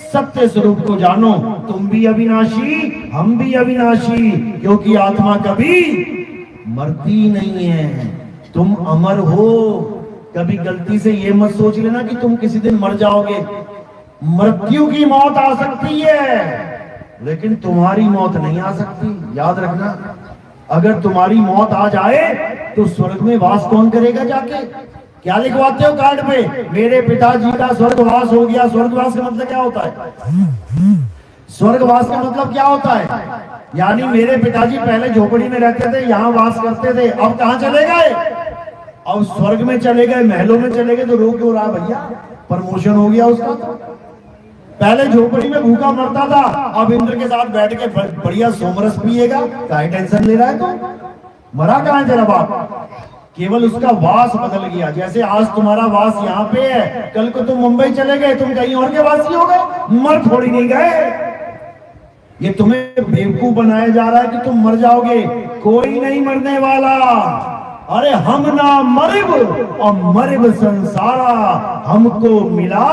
सत्य स्वरूप को जानो। तुम भी अविनाशी, हम भी अविनाशी, क्योंकि आत्मा कभी मरती नहीं है। तुम अमर हो। कभी गलती से ये मत सोच लेना कि तुम किसी दिन मर जाओगे। मृत्यु की मौत आ सकती है, लेकिन तुम्हारी मौत नहीं आ सकती। याद रखना, अगर तुम्हारी मौत आ जाए तो स्वर्ग में वास कौन करेगा जाके? क्या लिखवाते हो कार्ड पे? मेरे पिताजी का स्वर्गवास हो गया। स्वर्गवास का मतलब क्या होता है? स्वर्गवास का मतलब क्या होता है? यानी मेरे पिताजी पहले झोपड़ी में रहते थे, यहाँ वास करते थे, अब कहाँ चले गए? अब स्वर्ग में चले गए, महलों में चले गए। तो रो क्यों रहा भैया? प्रमोशन हो गया उसका। पहले झोपड़ी में भूखा मरता था, अब इंद्र के साथ बैठ के बढ़िया सोमरस पिएगा। क्या टेंशन ले रहा है? तो मरा कहाँ है तेरा बाप? केवल उसका वास बदल गया। जैसे आज तुम्हारा वास यहाँ पे है, कल को तुम मुंबई चले गए, तुम कहीं और के वासी हो गए। मर थोड़ी नहीं गए। ये तुम्हें बेवकूफ बनाया जा रहा है कि तुम मर जाओगे। कोई नहीं मरने वाला। अरे हम ना मरिब और मरिब संसारा, हमको मिला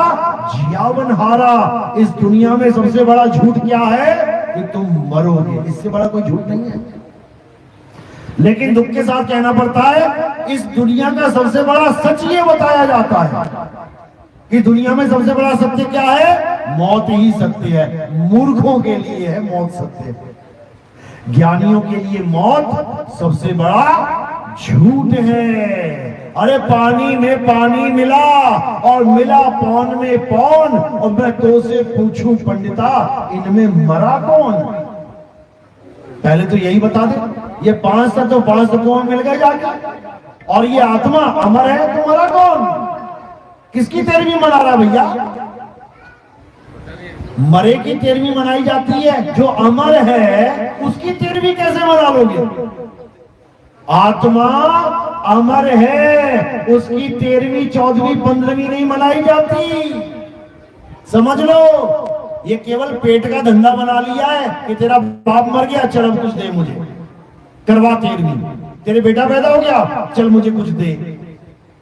जियावन हारा। इस दुनिया में सबसे बड़ा झूठ क्या है? कि तुम मरोगे। इससे बड़ा कोई झूठ नहीं है। लेकिन दुख के साथ कहना पड़ता है, इस दुनिया का सबसे बड़ा सच ये बताया जाता है कि दुनिया में सबसे बड़ा सत्य क्या है? मौत ही सत्य है। मूर्खों के लिए है मौत सत्य, ज्ञानियों के लिए मौत सबसे बड़ा झूठ है। अरे पानी में पानी मिला और मिला पौन में पौन, और मैं तो से पूछूं पंडिता, इनमें मरा कौन? पहले तो यही बता दे। ये 5 तत्वों में मिल गए जाके। और ये आत्मा अमर है, तो मरा कौन? किसकी 13वीं मना रहा भैया? मरे की 13वीं मनाई जाती है। जो अमर है उसकी 13वीं कैसे मना लोगे? आत्मा अमर है, उसकी 13वीं 14वीं 15वीं नहीं मनाई जाती। समझ लो, ये केवल पेट का धंधा बना लिया है कि तेरा बाप मर गया, चल अब कुछ दे मुझे, करवा 13वीं। तेरे बेटा पैदा हो गया, चल मुझे कुछ दे।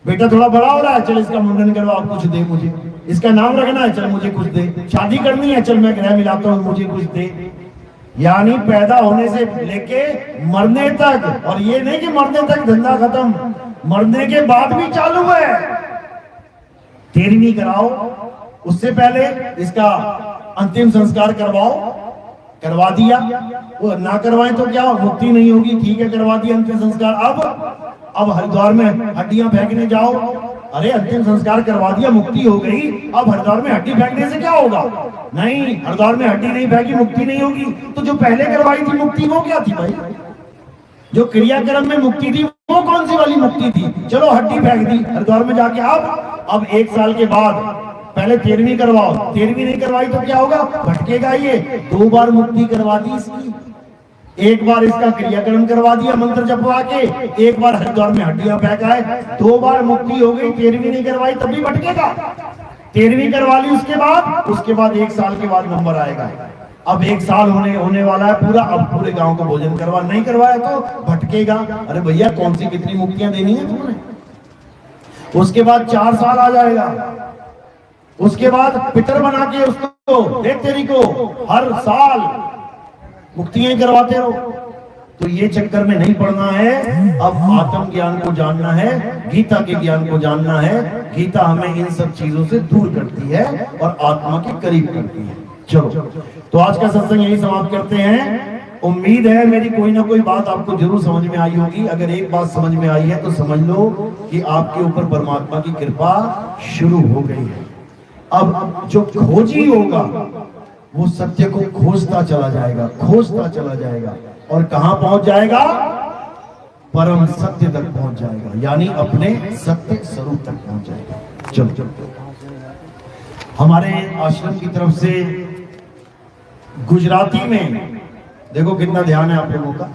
बेटा थोड़ा बड़ा हो रहा है, चल इसका मुंडन करवा, कुछ दे मुझे। इसका नाम रखना है, चल मुझे कुछ दे। शादी करनी है, चल मैं ग्रह मिलाता हूं, मुझे कुछ दे। यानी पैदा होने से लेके मरने तक। और ये नहीं कि मरने तक धंधा खत्म, मरने के बाद भी चालू है। 13वीं कराओ, उससे पहले इसका अंतिम संस्कार करवाओ। करवा दिया, वो ना करवाएं तो क्या मुक्ति नहीं होगी? ठीक है, करवा दिया अंतिम संस्कार। अब हरिद्वार में हड्डियां फेंकने जाओ। अरे अंतिम संस्कार करवा दिया, मुक्ति हो गई, अब हरिद्वार में हड्डी फेंकने से क्या होगा? नहीं, हरिद्वार में हड्डी नहीं फेंकी, मुक्ति नहीं होगी। तो जो पहले करवाई थी मुक्ति, वो क्या थी भाई? जो क्रियाक्रम में मुक्ति थी, वो कौन सी वाली मुक्ति थी? चलो हड्डी फेंक दी हरिद्वार में जाके। अब 1 साल के बाद पहले 13वीं करवाओ। 13वीं नहीं करवाई तो क्या होगा? भटकेगा ये। 2 बार मुक्ति करवा दी इसकी। एक बार इसका क्रियाक्रम करवा दिया मंत्र जपवा के, एक बार हरिद्वार में हड्डियां फेंकाए, 2 बार मुक्ति हो गई। 13वीं नहीं करवाई तब भी भटकेगा। 13वीं करवा ली, उसके बाद 1 साल के बाद नंबर आएगा। अब 1 साल होने वाला है पूरा। अब पूरे गांव को भोजन करवा, नहीं करवाया तो भटकेगा। अरे भैया कौन सी कितनी मुक्तियां देनी है तुमने? उसके बाद 4 साल आ जाएगा। उसके बाद पितर बना के उसको देख तेरी को हर साल मुक्तियां करवाते रहो। तो ये चक्कर में नहीं पड़ना है। अब आत्म ज्ञान को जानना है, गीता के ज्ञान को जानना है। गीता हमें इन सब चीजों से दूर करती है और आत्मा के करीब करती है। चलो, तो आज का सत्संग यही समाप्त करते हैं। उम्मीद है मेरी कोई ना कोई बात आपको जरूर समझ में आई होगी। अगर एक बात समझ में आई है तो समझ लो कि आपके ऊपर परमात्मा की कृपा शुरू हो गई है। अब जो खोजी होगा वो सत्य को खोजता चला जाएगा, खोजता चला जाएगा, और कहां पहुंच जाएगा? परम सत्य तक पहुंच जाएगा, यानी अपने सत्य स्वरूप तक पहुंच जाएगा। चलो, हमारे आश्रम की तरफ से गुजराती में, देखो कितना ध्यान है आप लोगों का,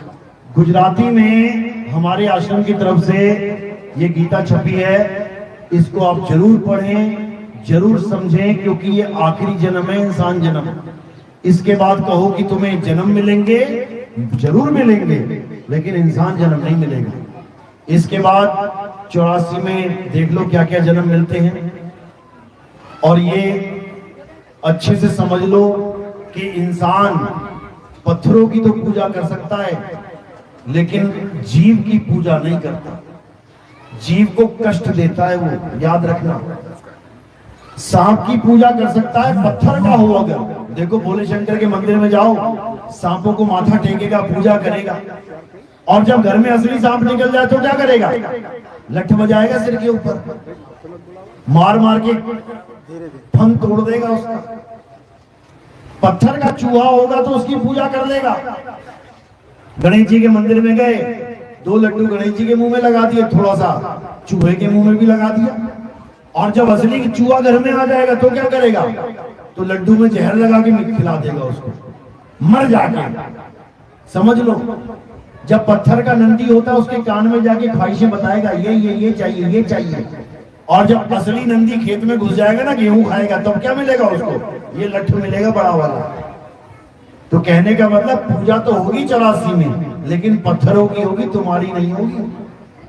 गुजराती में हमारे आश्रम की तरफ से ये गीता छपी है। इसको आप जरूर पढ़ें, जरूर समझें, क्योंकि ये आखिरी जन्म है, इंसान जन्म। इसके बाद कहो कि तुम्हें जन्म मिलेंगे, जरूर मिलेंगे, लेकिन इंसान जन्म नहीं मिलेगा। इसके बाद 84 में देख लो क्या क्या जन्म मिलते हैं। और ये अच्छे से समझ लो कि इंसान पत्थरों की तो पूजा कर सकता है, लेकिन जीव की पूजा नहीं करता। जीव को कष्ट देता है वो, याद रखना। सांप की पूजा कर सकता है, पत्थर का हो अगर। देखो भोले शंकर के मंदिर में जाओ, सांपों को माथा टेकेगा, पूजा करेगा, और जब घर में असली सांप निकल जाए तो क्या करेगा? लठ बजाएगा सिर के ऊपर, मार मार के फन तोड़ देगा उसका। पत्थर का चूहा होगा तो उसकी पूजा कर लेगा। गणेश जी के मंदिर में गए, 2 लड्डू गणेश जी के मुंह में लगा दिए, थोड़ा सा चूहे के मुंह में भी लगा दिया, और जब असली चूहा घर में आ जाएगा तो क्या करेगा? तो लड्डू में जहर लगा के खिला देगा उसको, मर जाके। समझ लो, जब पत्थर का नंदी होता है उसके कान में जाके ख्वाहिशें बताएगा, ये चाहिए, ये चाहिए। और जब असली नंदी खेत में घुस जाएगा ना, गेहूं खाएगा, तब क्या मिलेगा उसको? ये लट्ठू मिलेगा बड़ा वाला। तो कहने का मतलब पूजा तो होगी 84 में, लेकिन पत्थरों की होगी, तुम्हारी नहीं होगी।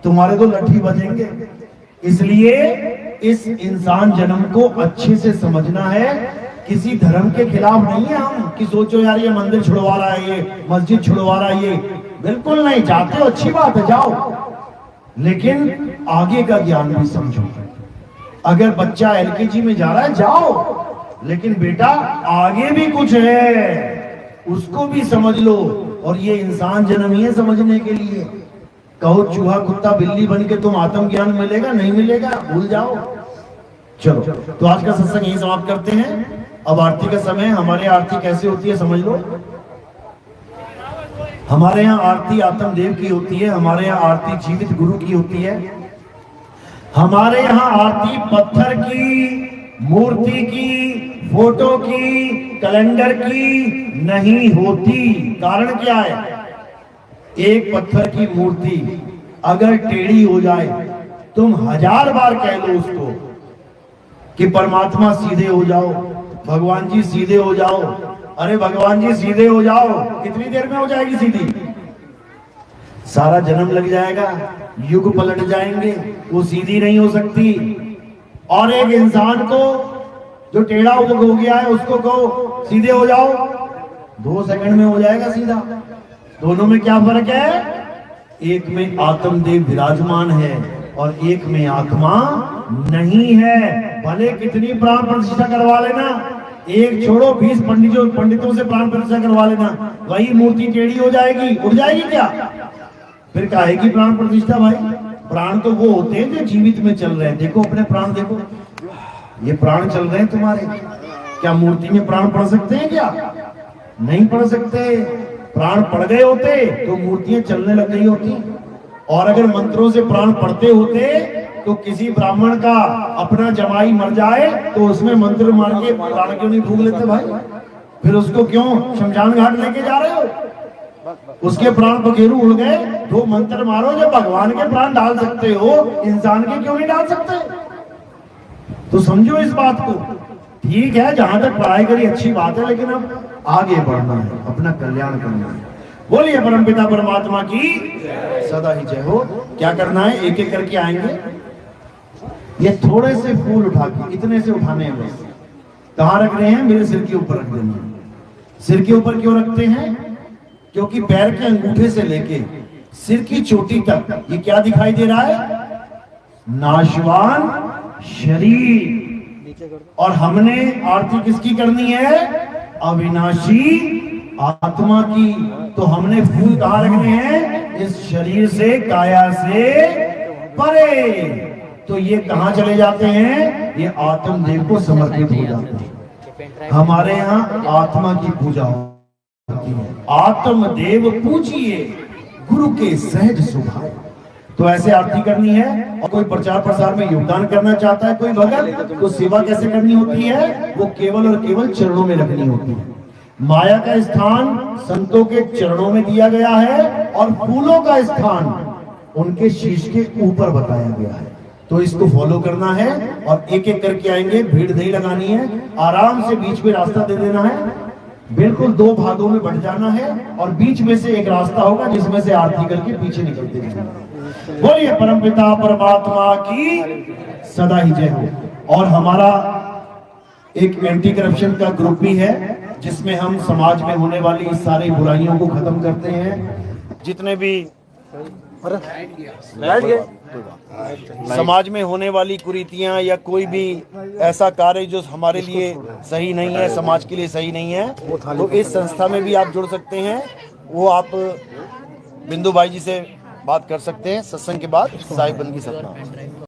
तुम्हारे तो लट्ठी बजेंगे। इसलिए इस इंसान जन्म को अच्छे से समझना है। किसी धर्म के खिलाफ नहीं है हम कि सोचो यार ये मंदिर छुड़वा रहा है, ये मस्जिद छुड़वा रहा है, ये बिल्कुल नहीं। जाते हो अच्छी बात है, जाओ, लेकिन आगे का ज्ञान भी समझो। अगर बच्चा एलकेजी में जा रहा है, जाओ, लेकिन बेटा आगे भी कुछ है, उसको भी समझ लो। और ये इंसान जन्म ही है समझने के लिए। कहो चूहा कुत्ता बिल्ली बन के तुम आत्मज्ञान मिलेगा? नहीं मिलेगा, भूल जाओ। चलो, तो आज का सत्संग यही समाप्त करते हैं। अब आरती का समय। हमारे आरती कैसे होती है समझ लो। हमारे यहाँ आरती आत्मदेव की होती है, हमारे यहाँ आरती जीवित गुरु की होती है। हमारे यहाँ आरती पत्थर की, मूर्ति की, फोटो की, कैलेंडर की नहीं होती। कारण क्या है? एक पत्थर की मूर्ति अगर टेढ़ी हो जाए, तुम 1000 बार कह लो उसको कि परमात्मा सीधे हो जाओ, भगवान जी सीधे हो जाओ, अरे भगवान जी सीधे हो जाओ, कितनी देर में हो जाएगी सीधी? सारा जन्म लग जाएगा, युग पलट जाएंगे, वो सीधी नहीं हो सकती। और एक इंसान को जो टेढ़ा हो गया है उसको कहो सीधे हो जाओ, 2 सेकंड में हो जाएगा सीधा। दोनों में क्या फर्क है? एक में आत्मदेव विराजमान है और एक में आत्मा नहीं है। भले कितनी प्राण प्रतिष्ठा करवा लेना, एक छोड़ो 20 पंडितों से प्राण प्रतिष्ठा करवा लेना, वही मूर्ति टेढ़ी हो जाएगी, उड़ जाएगी क्या? फिर काहेगी प्राण प्रतिष्ठा भाई? प्राण तो वो होते हैं जो जीवित में चल रहे हैं। देखो अपने प्राण, देखो ये प्राण चल रहे हैं तुम्हारे। क्या मूर्ति में प्राण पड़ सकते हैं क्या? नहीं पड़ सकते। प्राण पड़ गए होते तो मूर्तियां चलने लग गई होती। और अगर मंत्रों से प्राण पड़ते होते तो किसी ब्राह्मण का अपना जमाई मर जाए तो उसमें मंत्र मार के प्राण क्यों नहीं फूंक लेते भाई? फिर उसको क्यों शमशान घाट लेके जा रहे हो? उसके प्राण पखेरु उड़ गए, 2 मंत्र मारो, जब भगवान के प्राण डाल सकते हो, इंसान के क्यों नहीं डाल सकते? तो समझो इस बात को। ठीक है, जहां तक पढ़ाई करी अच्छी बात है, लेकिन अब आगे बढ़ना है, अपना कल्याण करना है। बोलिए परमपिता परमात्मा की सदा ही जय हो। क्या करना है? एक एक करके आएंगे। ये थोड़े से फूल उठा के, इतने से उठाने हैं बस। कहां रख रहे हैं? मेरे सिर के ऊपर रख देना। सिर के ऊपर क्यों रखते हैं? क्योंकि पैर के अंगूठे से लेके सिर की चोटी तक ये क्या दिखाई दे रहा है? नाशवान शरीर। और हमने आरती किसकी करनी है? अविनाशी आत्मा की। तो हमने फूल कहां रखने हैं? इस शरीर से, काया से परे। तो ये कहां चले जाते हैं? ये आत्मदेव को समर्पित हो जाते हैं। हमारे यहाँ आत्मा की पूजा होती है। आत्मदेव पूजिए, गुरु के सहज स्वभाव। तो ऐसे आरती करनी है। और कोई प्रचार प्रसार में योगदान करना चाहता है, कोई भगत, तो सेवा कैसे करनी होती है? वो केवल और केवल चरणों में रखनी होती है। माया का स्थान संतों के चरणों में दिया गया है और फूलों का स्थान उनके शीश के ऊपर बताया गया है। तो इसको फॉलो करना है और एक एक करके आएंगे। भीड़ नहीं लगानी है, आराम से बीच में रास्ता दे देना है। बिल्कुल 2 भागों में बंट जाना है और बीच में से एक रास्ता होगा जिसमें से आरती करके पीछे निकलते जाएंगे। बोलिए परमपिता परमात्मा की सदा ही जय हो। और हमारा एक एंटी करप्शन का ग्रुप भी है जिसमें हम समाज में होने वाली सारी बुराइयों को खत्म करते हैं। जितने भी समाज में होने वाली कुरीतियां या कोई भी ऐसा कार्य जो हमारे लिए सही नहीं है, समाज के लिए सही नहीं है, तो इस संस्था में भी आप जुड़ सकते हैं। वो आप बिंदु भाई जी से बात कर सकते हैं सत्संग के बाद साहिब बंदगी सतना।